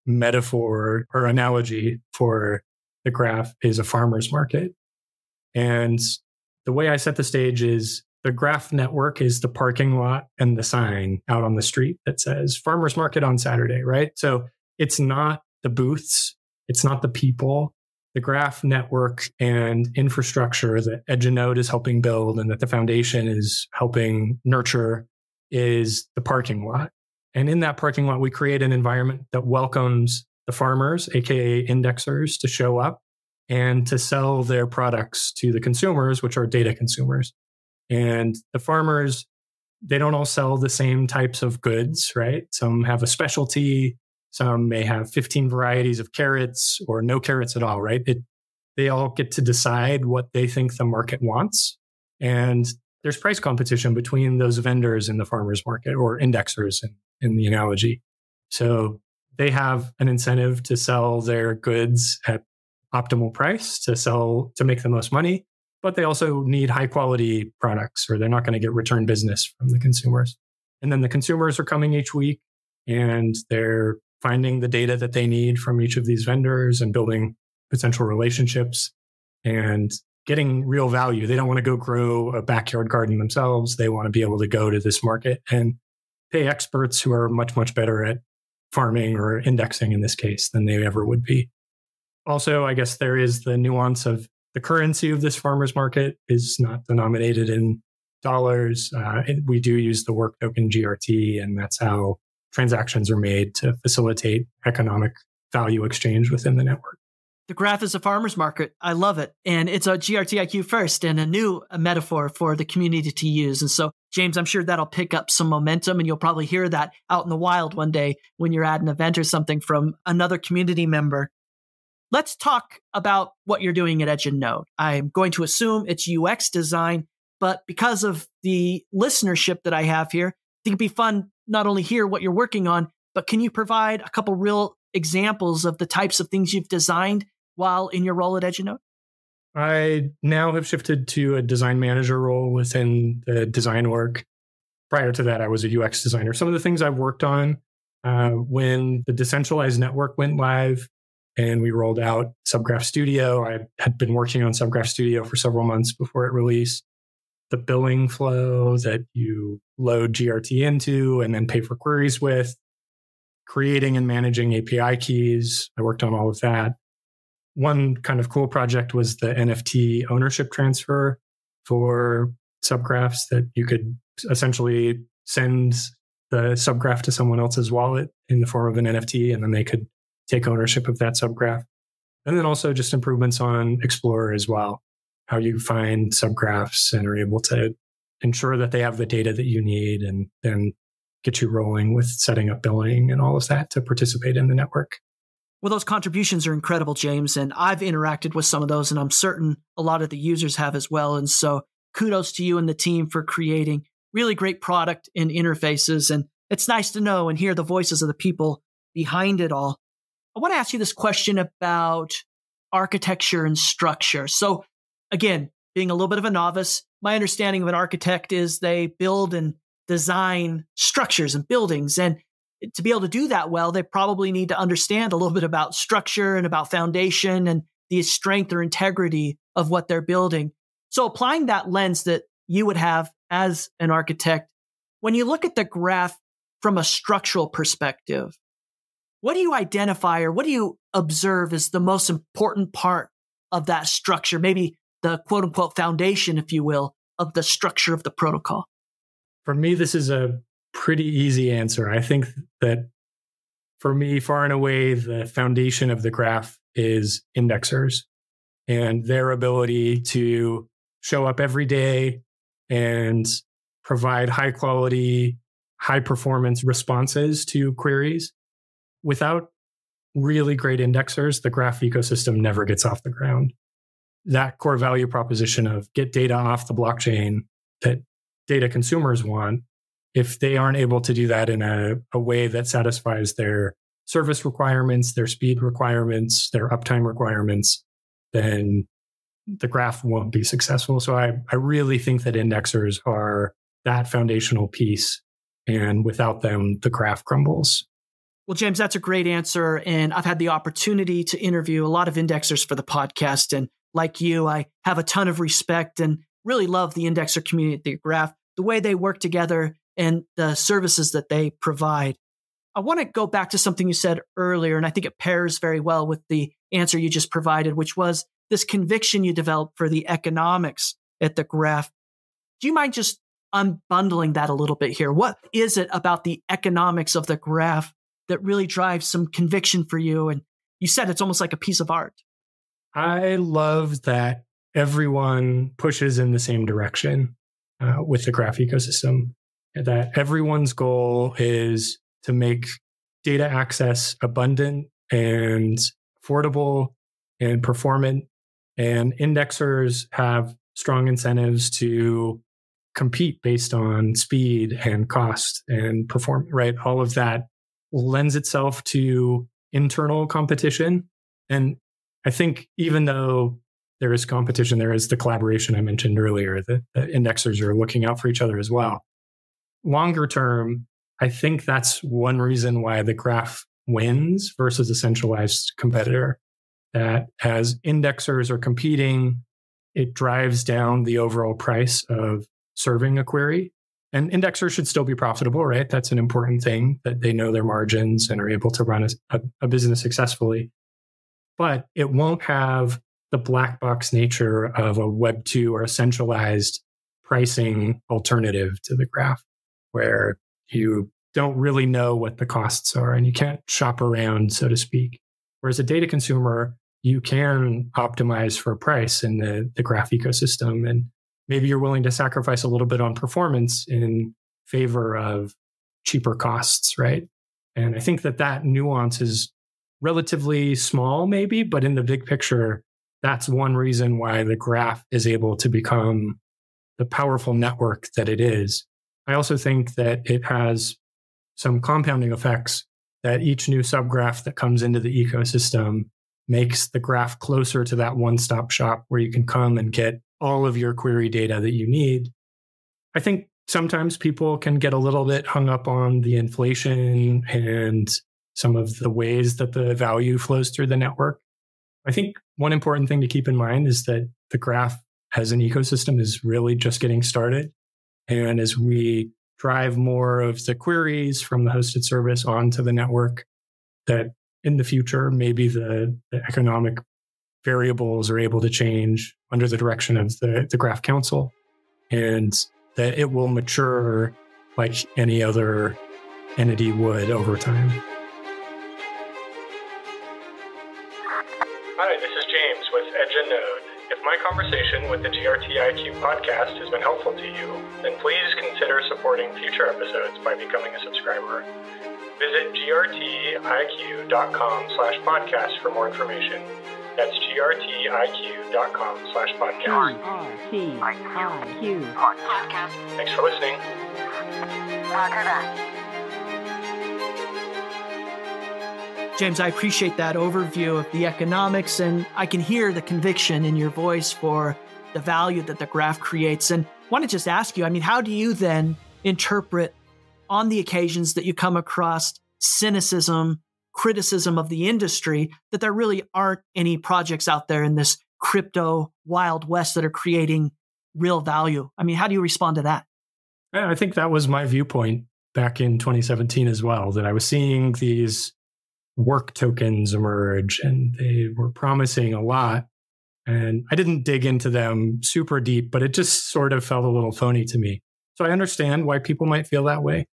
metaphor or analogy for the graph is a farmer's market. And the way I set the stage is the graph network is the parking lot and the sign out on the street that says farmer's market on Saturday, right? So it's not the booths, it's not the people. The graph network and infrastructure that EdgeNode is helping build and that the foundation is helping nurture is the parking lot. And in that parking lot, we create an environment that welcomes the farmers, aka indexers, to show up and to sell their products to the consumers, which are data consumers. And the farmers, they don't all sell the same types of goods, right? Some have a specialty. Some may have 15 varieties of carrots or no carrots at all, right? They all get to decide what they think the market wants. And there's price competition between those vendors in the farmer's market or indexers in the analogy. So they have an incentive to sell their goods at optimal price to make the most money, but they also need high quality products or they're not going to get return business from the consumers. And then the consumers are coming each week and they're finding the data that they need from each of these vendors and building potential relationships and getting real value. They don't want to go grow a backyard garden themselves. They want to be able to go to this market and pay experts who are much, much better at farming or indexing in this case than they ever would be. Also, I guess there is the nuance of the currency of this farmer's market is not denominated in dollars. We do use the work token GRT, and that's how transactions are made to facilitate economic value exchange within the network. The graph is a farmer's market. I love it. And it's a GRTiQ first and a new metaphor for the community to use. And so, James, I'm sure that'll pick up some momentum and you'll probably hear that out in the wild one day when you're at an event or something from another community member. let's talk about what you're doing at Edge and Node. I'm going to assume it's UX design, but because of the listenership that I have here, I think it'd be fun not only hear what you're working on, but can you provide a couple real examples of the types of things you've designed while in your role at Edge and Node? I now have shifted to a design manager role within the design org. Prior to that, I was a UX designer. Some of the things I've worked on when the decentralized network went live and we rolled out Subgraph Studio, I had been working on Subgraph Studio for several months before it released. The billing flow that you load GRT into and then pay for queries with, creating and managing API keys. I worked on all of that. One kind of cool project was the NFT ownership transfer for subgraphs, that you could essentially send the subgraph to someone else's wallet in the form of an NFT, and then they could take ownership of that subgraph. And then also just improvements on Explorer as well, how you find subgraphs and are able to ensure that they have the data that you need, and then get you rolling with setting up billing and all of that to participate in the network. Well, those contributions are incredible, James, and I've interacted with some of those, and I'm certain a lot of the users have as well. And so kudos to you and the team for creating really great product and interfaces. And it's nice to know and hear the voices of the people behind it all. I want to ask you this question about architecture and structure. So again, being a little bit of a novice, my understanding of an architect is they build and design structures and buildings. And to be able to do that well, they probably need to understand a little bit about structure and about foundation and the strength or integrity of what they're building. So applying that lens that you would have as an architect, when you look at the graph from a structural perspective, what do you identify or what do you observe as the most important part of that structure? Maybe the quote unquote foundation, if you will, of the structure of the protocol. For me, this is a pretty easy answer. I think that for me, far and away, the foundation of the graph is indexers and their ability to show up every day and provide high quality, high performance responses to queries. Without really great indexers, the graph ecosystem never gets off the ground. That core value proposition of get data off the blockchain that data consumers want, if they aren't able to do that in a way that satisfies their service requirements, their speed requirements, their uptime requirements, then the graph won't be successful. So I really think that indexers are that foundational piece. And without them, the graph crumbles. Well, James, that's a great answer. And I've had the opportunity to interview a lot of indexers for the podcast. And like you, I have a ton of respect and really love the indexer community at the graph, the way they work together and the services that they provide. I want to go back to something you said earlier, and I think it pairs very well with the answer you just provided, which was this conviction you developed for the economics at the graph. Do you mind just unbundling that a little bit here? What is it about the economics of the graph that really drives some conviction for you? And you said it's almost like a piece of art. I love that everyone pushes in the same direction with the graph ecosystem, that everyone's goal is to make data access abundant and affordable and performant. And indexers have strong incentives to compete based on speed and cost and perform, right? All of that lends itself to internal competition. And I think even though there is competition, there is the collaboration I mentioned earlier, that the indexers are looking out for each other as well. Longer term, I think that's one reason why the graph wins versus a centralized competitor. That as indexers are competing, it drives down the overall price of serving a query. And indexers should still be profitable, right? That's an important thing, that they know their margins and are able to run a business successfully. But it won't have the black box nature of a Web2 or a centralized pricing alternative to the graph, where you don't really know what the costs are and you can't shop around, so to speak. Whereas a data consumer, you can optimize for price in the graph ecosystem. And maybe you're willing to sacrifice a little bit on performance in favor of cheaper costs, right? And I think that nuance is relatively small, maybe, but in the big picture, that's one reason why the graph is able to become the powerful network that it is. I also think that it has some compounding effects, that each new subgraph that comes into the ecosystem makes the graph closer to that one-stop shop where you can come and get all of your query data that you need. I think sometimes people can get a little bit hung up on the inflation and some of the ways that the value flows through the network. I think one important thing to keep in mind is that the graph as an ecosystem is really just getting started. And as we drive more of the queries from the hosted service onto the network, that in the future, maybe the economic variables are able to change under the direction of the Graph Council, and that it will mature like any other entity would over time. Hi, this is James with Edge and Node. If my conversation with the GRTiQ podcast has been helpful to you, then please consider supporting future episodes by becoming a subscriber. Visit grtiq.com/podcast for more information. That's grtiq.com/podcast. GRTiQ podcast. Thanks for listening. James, I appreciate that overview of the economics, and I can hear the conviction in your voice for the value that the graph creates. And I want to just ask you, how do you then interpret on the occasions that you come across cynicism, criticism of the industry, that there really aren't any projects out there in this crypto Wild West that are creating real value? How do you respond to that? I think that was my viewpoint back in 2017 as well, that I was seeing these work tokens emerge and they were promising a lot. And I didn't dig into them super deep, but it just sort of felt a little phony to me. So I understand why people might feel that way.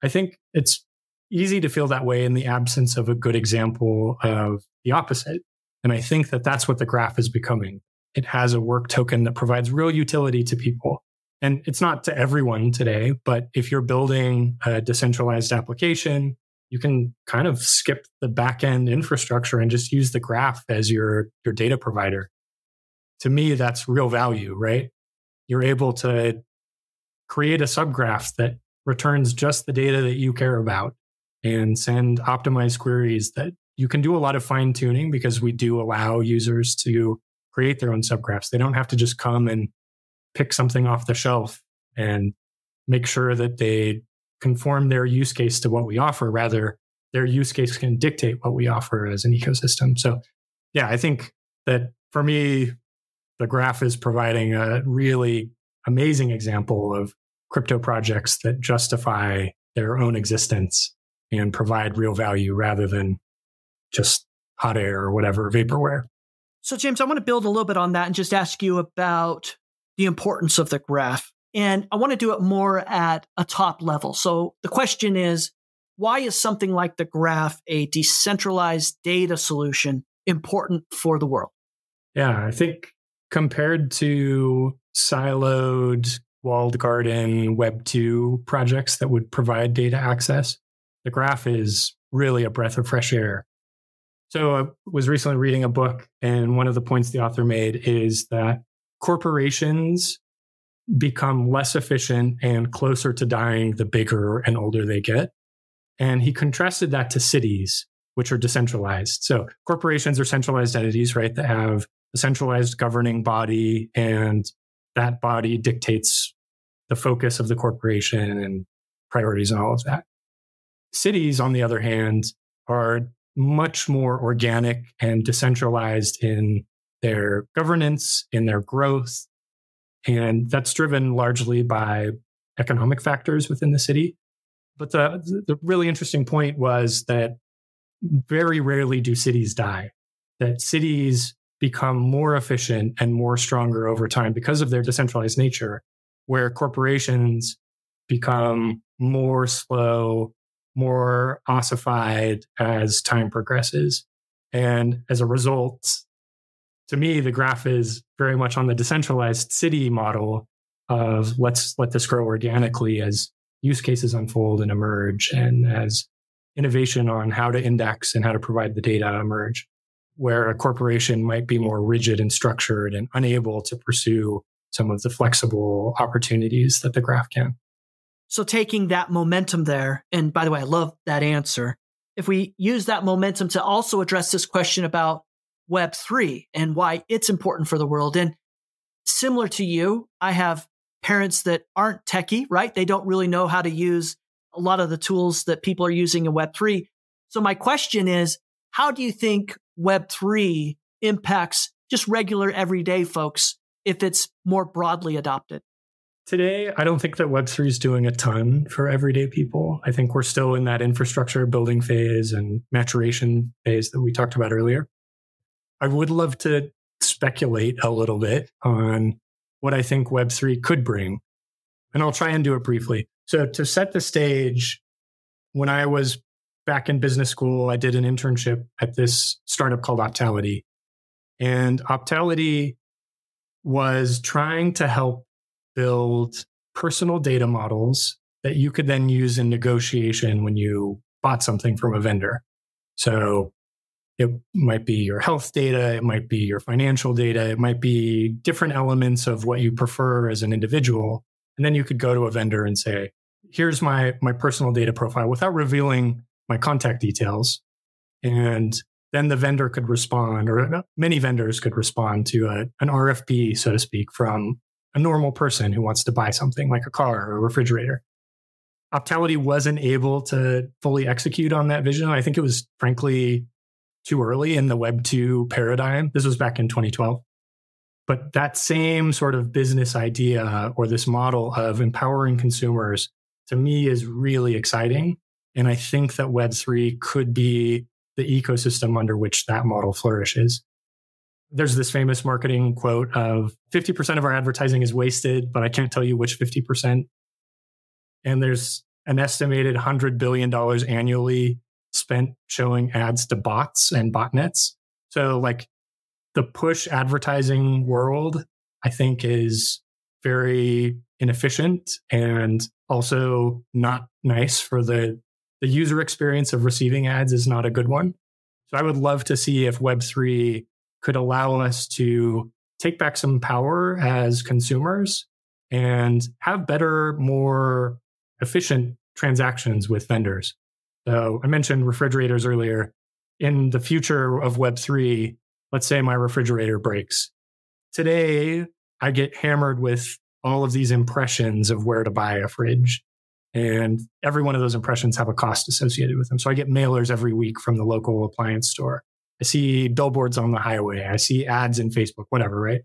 I think it's easy to feel that way in the absence of a good example of the opposite. And I think that that's what the graph is becoming. It has a work token that provides real utility to people. And it's not to everyone today, but if you're building a decentralized application, you can kind of skip the back-end infrastructure and just use the graph as your data provider. To me, that's real value, right? You're able to create a subgraph that returns just the data that you care about and send optimized queries that you can do a lot of fine-tuning, because we do allow users to create their own subgraphs. They don't have to just come and pick something off the shelf and make sure that they conform their use case to what we offer. Rather, their use case can dictate what we offer as an ecosystem. So yeah, I think that for me, the graph is providing a really amazing example of crypto projects that justify their own existence and provide real value rather than just hot air or whatever, vaporware. So James, I want to build a little bit on that and just ask you about the importance of the graph. And I want to do it more at a top level. So the question is, why is something like the graph, a decentralized data solution, important for the world? Yeah, I think compared to siloed walled garden Web2 projects that would provide data access, the graph is really a breath of fresh air. So I was recently reading a book, and one of the points the author made is that corporations become less efficient and closer to dying the bigger and older they get. And he contrasted that to cities, which are decentralized. So corporations are centralized entities, right, that have a centralized governing body, and that body dictates the focus of the corporation and priorities and all of that. Cities, on the other hand, are much more organic and decentralized in their governance, in their growth. And that's driven largely by economic factors within the city. But the really interesting point was that very rarely do cities die, that cities become more efficient and more stronger over time because of their decentralized nature, where corporations become more slow, more ossified as time progresses. And as a result, to me, the graph is very much on the decentralized city model of let's let this grow organically as use cases unfold and emerge, and as innovation on how to index and how to provide the data emerge, where a corporation might be more rigid and structured and unable to pursue some of the flexible opportunities that the graph can. So taking that momentum there, and by the way, I love that answer. If we use that momentum to also address this question about Web3 and why it's important for the world. And similar to you, I have parents that aren't techie, right? They don't really know how to use a lot of the tools that people are using in Web3. So my question is, how do you think Web3 impacts just regular everyday folks if it's more broadly adopted? Today, I don't think that Web3 is doing a ton for everyday people. I think we're still in that infrastructure building phase and maturation phase that we talked about earlier. I would love to speculate a little bit on what I think Web3 could bring, and I'll try and do it briefly. So to set the stage, when I was back in business school, I did an internship at this startup called Optality. And Optality was trying to help build personal data models that you could then use in negotiation when you bought something from a vendor. So it might be your health data, it might be your financial data, it might be different elements of what you prefer as an individual. And then you could go to a vendor and say, here's my personal data profile without revealing my contact details. And then the vendor could respond, or many vendors could respond to an RFP, so to speak, from a normal person who wants to buy something like a car or a refrigerator. Optality wasn't able to fully execute on that vision. I think it was frankly too early in the Web2 paradigm. This was back in 2012. But that same sort of business idea or this model of empowering consumers, to me, is really exciting. And I think that Web3 could be the ecosystem under which that model flourishes. There's this famous marketing quote of 50% of our advertising is wasted, but I can't tell you which 50%. And there's an estimated $100 billion annually spent showing ads to bots and botnets. So like the push advertising world, I think, is very inefficient and also not nice for the user experience of receiving ads is not a good one. So I would love to see if Web3 could allow us to take back some power as consumers and have better, more efficient transactions with vendors. So I mentioned refrigerators earlier. In the future of Web3, let's say my refrigerator breaks. Today, I get hammered with all of these impressions of where to buy a fridge. And every one of those impressions have a cost associated with them. So I get mailers every week from the local appliance store. I see billboards on the highway. I see ads in Facebook, whatever, right?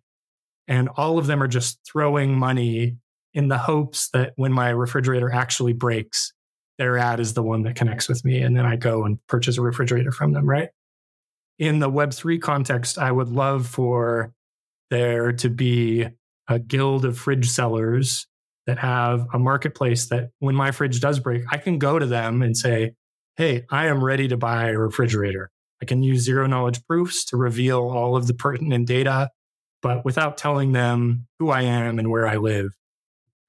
And all of them are just throwing money in the hopes that when my refrigerator actually breaks, their ad is the one that connects with me. And then I go and purchase a refrigerator from them, right? In the Web3 context, I would love for there to be a guild of fridge sellers that have a marketplace that when my fridge does break, I can go to them and say, hey, I am ready to buy a refrigerator. I can use zero knowledge proofs to reveal all of the pertinent data, but without telling them who I am and where I live.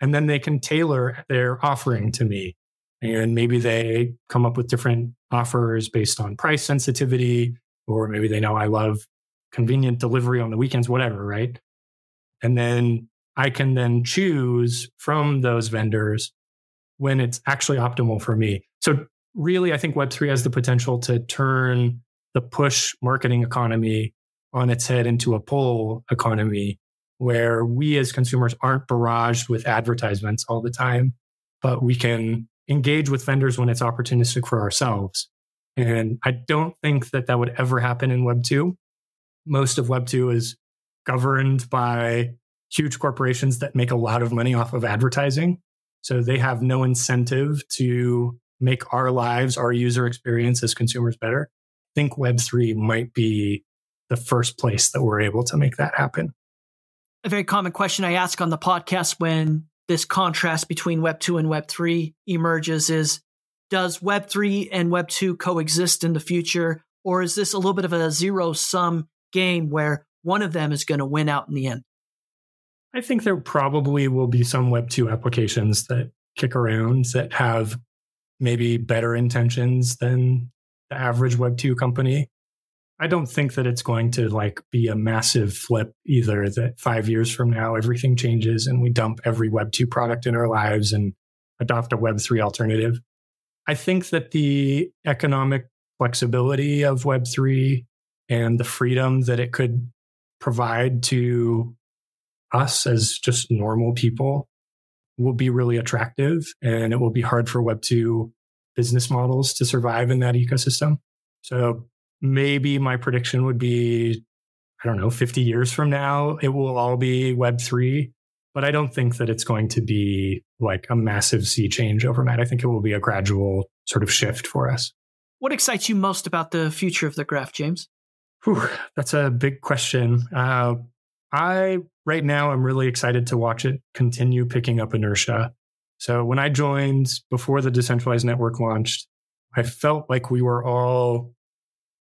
And then they can tailor their offering to me. And maybe they come up with different offers based on price sensitivity, or maybe they know I love convenient delivery on the weekends, whatever, right? And then I can then choose from those vendors when it's actually optimal for me. So really, I think Web3 has the potential to turn the push marketing economy on its head into a pull economy where we as consumers aren't barraged with advertisements all the time, but we can engage with vendors when it's opportunistic for ourselves. And I don't think that that would ever happen in Web2. Most of Web2 is governed by huge corporations that make a lot of money off of advertising. So they have no incentive to make our lives, our user experience as consumers better. I think Web3 might be the first place that we're able to make that happen. A very common question I ask on the podcast when this contrast between Web2 and Web3 emerges is, does Web3 and Web2 coexist in the future? Or is this a little bit of a zero-sum game where one of them is going to win out in the end? I think there probably will be some Web2 applications that kick around that have maybe better intentions than the average Web2 company. I don't think that it's going to like be a massive flip either, that 5 years from now, everything changes and we dump every Web2 product in our lives and adopt a Web3 alternative. I think that the economic flexibility of Web3 and the freedom that it could provide to us as just normal people will be really attractive, and it will be hard for Web2 business models to survive in that ecosystem. So maybe my prediction would be, 50 years from now, it will all be Web3, but I don't think that it's going to be like a massive sea change overnight. I think it will be a gradual sort of shift for us. What excites you most about the future of the graph, James? That's a big question. Right now, I'm really excited to watch it continue picking up inertia. So when I joined before the decentralized network launched, I felt like we were all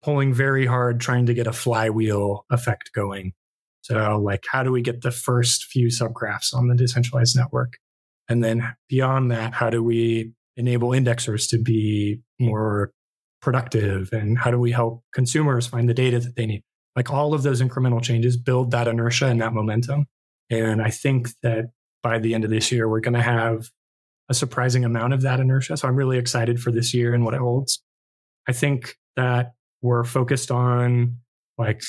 pulling very hard trying to get a flywheel effect going. So like, how do we get the first few subgraphs on the decentralized network? And then beyond that, how do we enable indexers to be more productive? And how do we help consumers find the data that they need? Like all of those incremental changes build that inertia and that momentum. And I think that by the end of this year, we're going to have a surprising amount of that inertia. So I'm really excited for this year and what it holds. I think that we're focused on like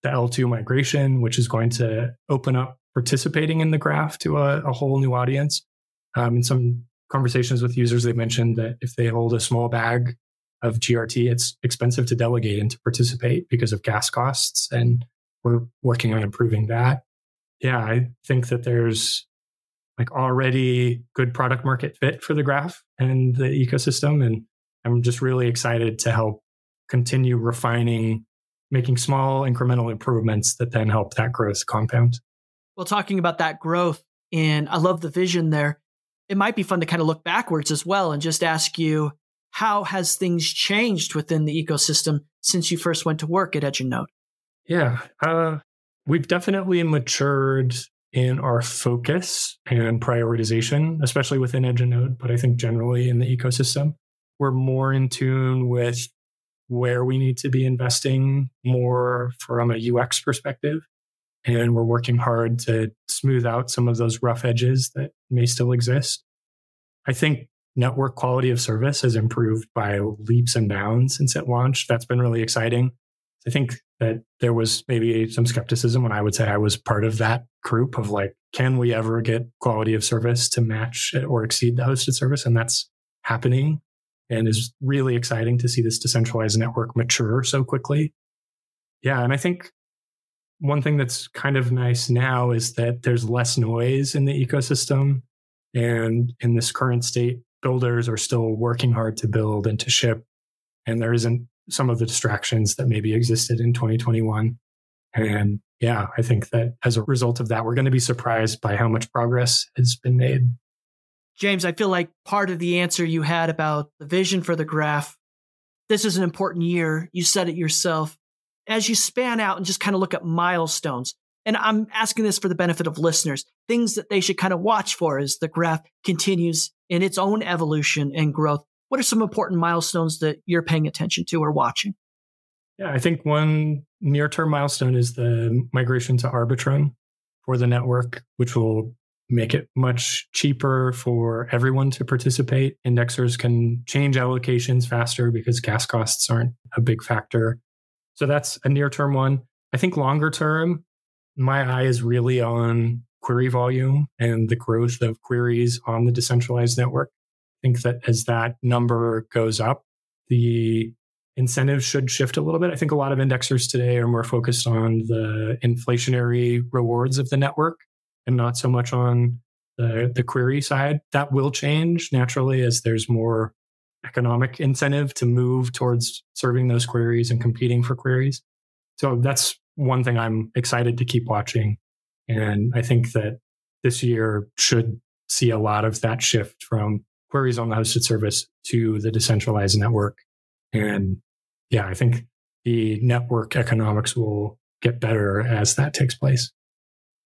the L2 migration, which is going to open up participating in the graph to a whole new audience. In some conversations with users, they mentioned that if they hold a small bag of GRT, it's expensive to delegate and to participate because of gas costs. And we're working on improving that. Yeah, I think that there's like already good product market fit for the graph and the ecosystem. And I'm just really excited to help continue refining, making small incremental improvements that then help that growth compound. Well, talking about that growth, and I love the vision there, it might be fun to kind of look backwards as well and just ask you, how has things changed within the ecosystem since you first went to work at Edge and Node? Yeah, we've definitely matured in our focus and prioritization, especially within Edge and Node, but I think generally in the ecosystem, we're more in tune with where we need to be investing more from a UX perspective. And we're working hard to smooth out some of those rough edges that may still exist. I think network quality of service has improved by leaps and bounds since it launched. That's been really exciting. I think that there was maybe some skepticism when I would say I was part of that group of like, can we ever get quality of service to match or exceed the hosted service? And that's happening and is really exciting to see this decentralized network mature so quickly. Yeah, and I think one thing that's kind of nice now is that there's less noise in the ecosystem. And in this current state, builders are still working hard to build and to ship. And there isn't some of the distractions that maybe existed in 2021. And yeah, I think that as a result of that, we're going to be surprised by how much progress has been made. James, I feel like part of the answer you had about the vision for the graph, this is an important year. You said it yourself. As you span out and just kind of look at milestones, and I'm asking this for the benefit of listeners, things that they should kind of watch for as the graph continues in its own evolution and growth. What are some important milestones that you're paying attention to or watching? Yeah, I think one near-term milestone is the migration to Arbitrum for the network, which will make it much cheaper for everyone to participate. Indexers can change allocations faster because gas costs aren't a big factor. So that's a near-term one. I think longer term, my eye is really on query volume and the growth of queries on the decentralized network. I think that as that number goes up, the incentives should shift a little bit. I think a lot of indexers today are more focused on the inflationary rewards of the network and not so much on the query side. That will change naturally as there's more economic incentive to move towards serving those queries and competing for queries. So that's one thing I'm excited to keep watching. And I think that this year should see a lot of that shift from queries on the hosted service to the decentralized network. And yeah, I think the network economics will get better as that takes place.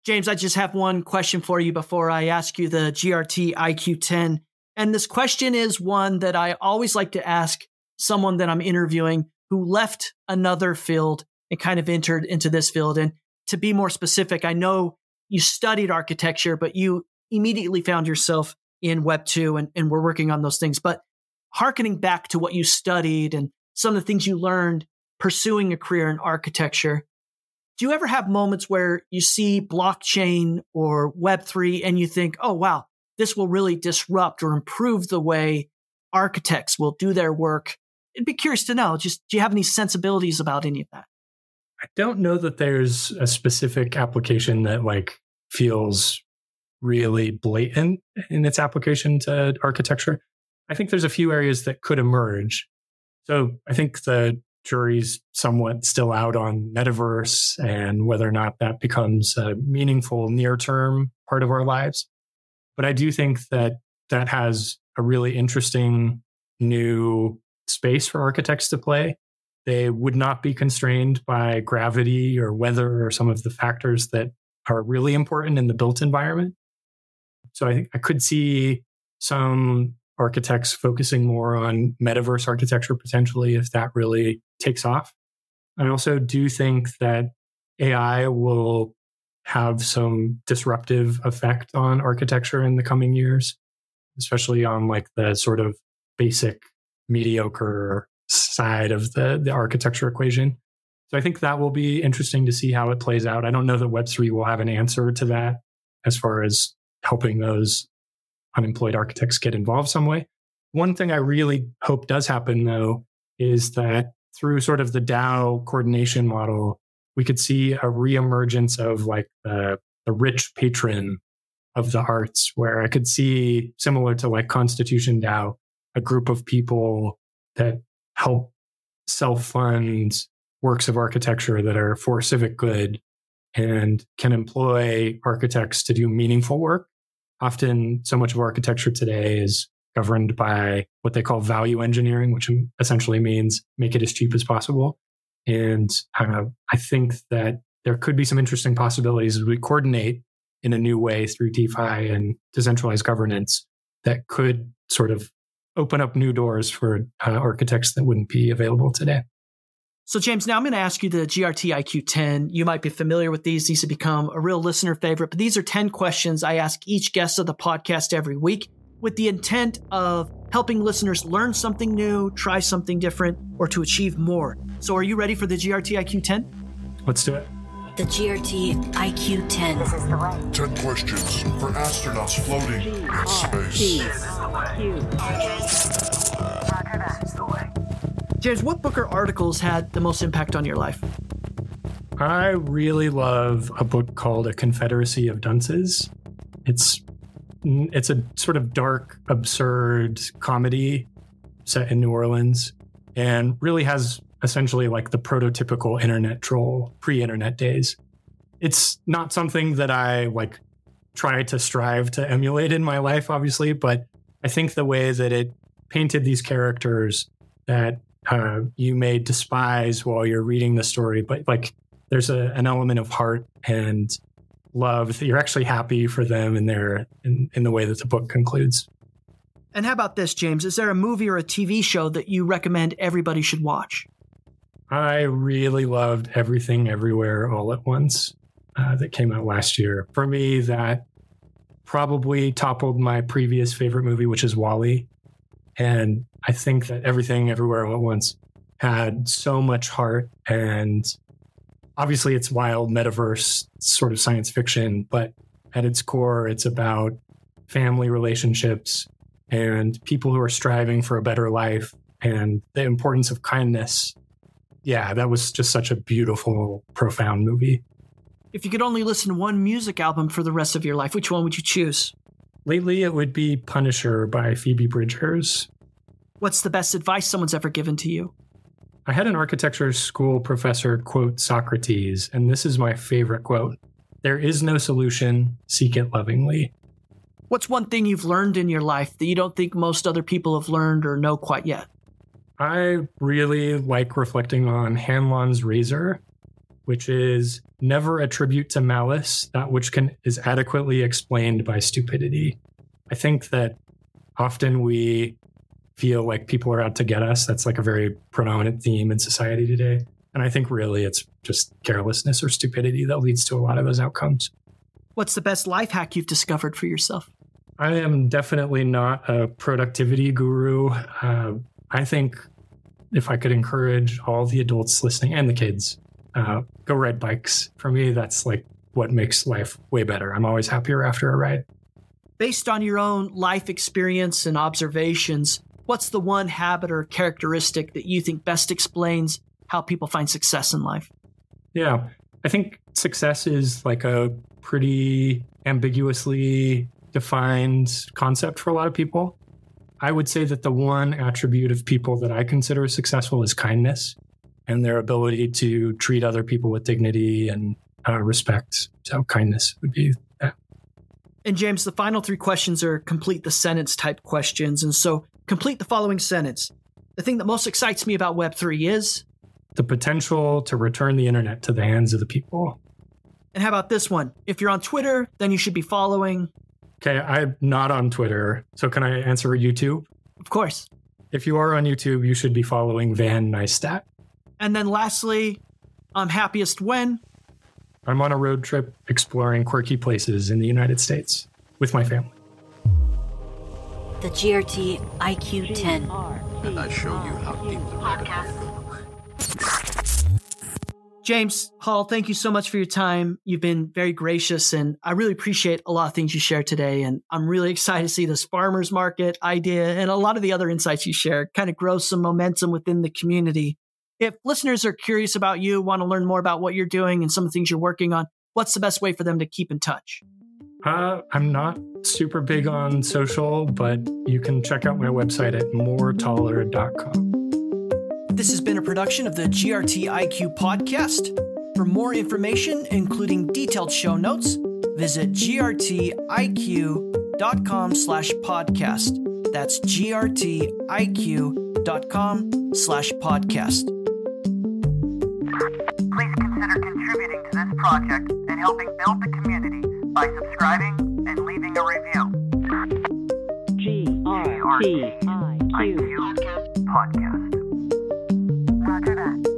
James, I just have one question for you before I ask you the GRTiQ 10 And this question is one that I always like to ask someone that I'm interviewing who left another field and kind of entered into this field. And to be more specific, I know you studied architecture, but you immediately found yourself in Web2 and we're working on those things. But hearkening back to what you studied and some of the things you learned pursuing a career in architecture, do you ever have moments where you see blockchain or Web3 and you think, oh, wow, this will really disrupt or improve the way architects will do their work? I'd be curious to know, just do you have any sensibilities about any of that? I don't know that there's a specific application that like feels really blatant in its application to architecture. I think there's a few areas that could emerge. So I think the jury's somewhat still out on metaverse and whether or not that becomes a meaningful near-term part of our lives. But I do think that that has a really interesting new space for architects to play. They would not be constrained by gravity or weather or some of the factors that are really important in the built environment. So I think I could see some architects focusing more on metaverse architecture potentially if that really takes off. I also do think that AI will have some disruptive effect on architecture in the coming years, especially on like the sort of basic mediocre side of the architecture equation. So I think that will be interesting to see how it plays out. I don't know that Web3 will have an answer to that as far as helping those unemployed architects get involved some way. One thing I really hope does happen, though, is that through sort of the DAO coordination model, we could see a reemergence of like the rich patron of the arts, where I could see, similar to like Constitution DAO, a group of people that help self-fund works of architecture that are for civic good and can employ architects to do meaningful work. Often, so much of architecture today is governed by what they call value engineering, which essentially means make it as cheap as possible. And I think that there could be some interesting possibilities as we coordinate in a new way through DeFi and decentralized governance that could sort of open up new doors for architects that wouldn't be available today. So, James, now I'm going to ask you the GRTiQ 10. You might be familiar with these. These have become a real listener favorite, but these are 10 questions I ask each guest of the podcast every week with the intent of helping listeners learn something new, try something different, or to achieve more. So are you ready for the GRTiQ 10? Let's do it. The GRTiQ 10. This is the way. 10 questions for astronauts floating in space. James, what book or articles had the most impact on your life? I really love a book called A Confederacy of Dunces. It's a sort of dark, absurd comedy set in New Orleans and really has essentially like the prototypical internet troll pre-internet days. It's not something that I like try to strive to emulate in my life, obviously, but I think the way that it painted these characters that you may despise while you're reading the story, but like there's an element of heart and love that you're actually happy for them in the way that the book concludes. And how about this, James? Is there a movie or a TV show that you recommend everybody should watch? I really loved Everything Everywhere All at Once that came out last year. For me, that probably toppled my previous favorite movie, which is WALL-E. And I think that Everything Everywhere All at Once had so much heart, and obviously it's wild metaverse sort of science fiction, but at its core, it's about family relationships and people who are striving for a better life and the importance of kindness. Yeah, that was just such a beautiful, profound movie. If you could only listen to one music album for the rest of your life, which one would you choose? Lately, it would be Punisher by Phoebe Bridgers. What's the best advice someone's ever given to you? I had an architecture school professor quote Socrates, and this is my favorite quote. There is no solution, seek it lovingly. What's one thing you've learned in your life that you don't think most other people have learned or know quite yet? I really like reflecting on Hanlon's razor, which is never attribute to malice that which is adequately explained by stupidity. I think that often we feel like people are out to get us. That's like a very predominant theme in society today. And I think really it's just carelessness or stupidity that leads to a lot of those outcomes. What's the best life hack you've discovered for yourself? I am definitely not a productivity guru. I think if I could encourage all the adults listening and the kids, go ride bikes. For me, that's like what makes life way better. I'm always happier after a ride. Based on your own life experience and observations, what's the one habit or characteristic that you think best explains how people find success in life? Yeah, I think success is like a pretty ambiguously defined concept for a lot of people. I would say that the one attribute of people that I consider successful is kindness and their ability to treat other people with dignity and respect. So kindness would be that. And James, the final 3 questions are complete the sentence type questions. And so complete the following sentence. The thing that most excites me about Web3 is? The potential to return the internet to the hands of the people. And how about this one? If you're on Twitter, then you should be following. Okay, I'm not on Twitter. So can I answer YouTube? Of course. If you are on YouTube, you should be following Van Neistat. And then lastly, I'm happiest when? I'm on a road trip exploring quirky places in the United States with my family. The GRTiQ 10. And I show you how deep the rabbit hole goes. James Hall, thank you so much for your time. You've been very gracious, and I really appreciate a lot of things you shared today. And I'm really excited to see this farmers market idea and a lot of the other insights you shared kind of grow some momentum within the community. If listeners are curious about you, want to learn more about what you're doing and some of the things you're working on, what's the best way for them to keep in touch? I'm not super big on social, but you can check out my website at moretaller.com. This has been a production of the GRTiQ podcast. For more information, including detailed show notes, visit grtiq.com/podcast. That's grtiq.com/podcast. Please consider contributing to this project and helping build the community by subscribing and leaving a review. GRTiQ Podcast. Roger that.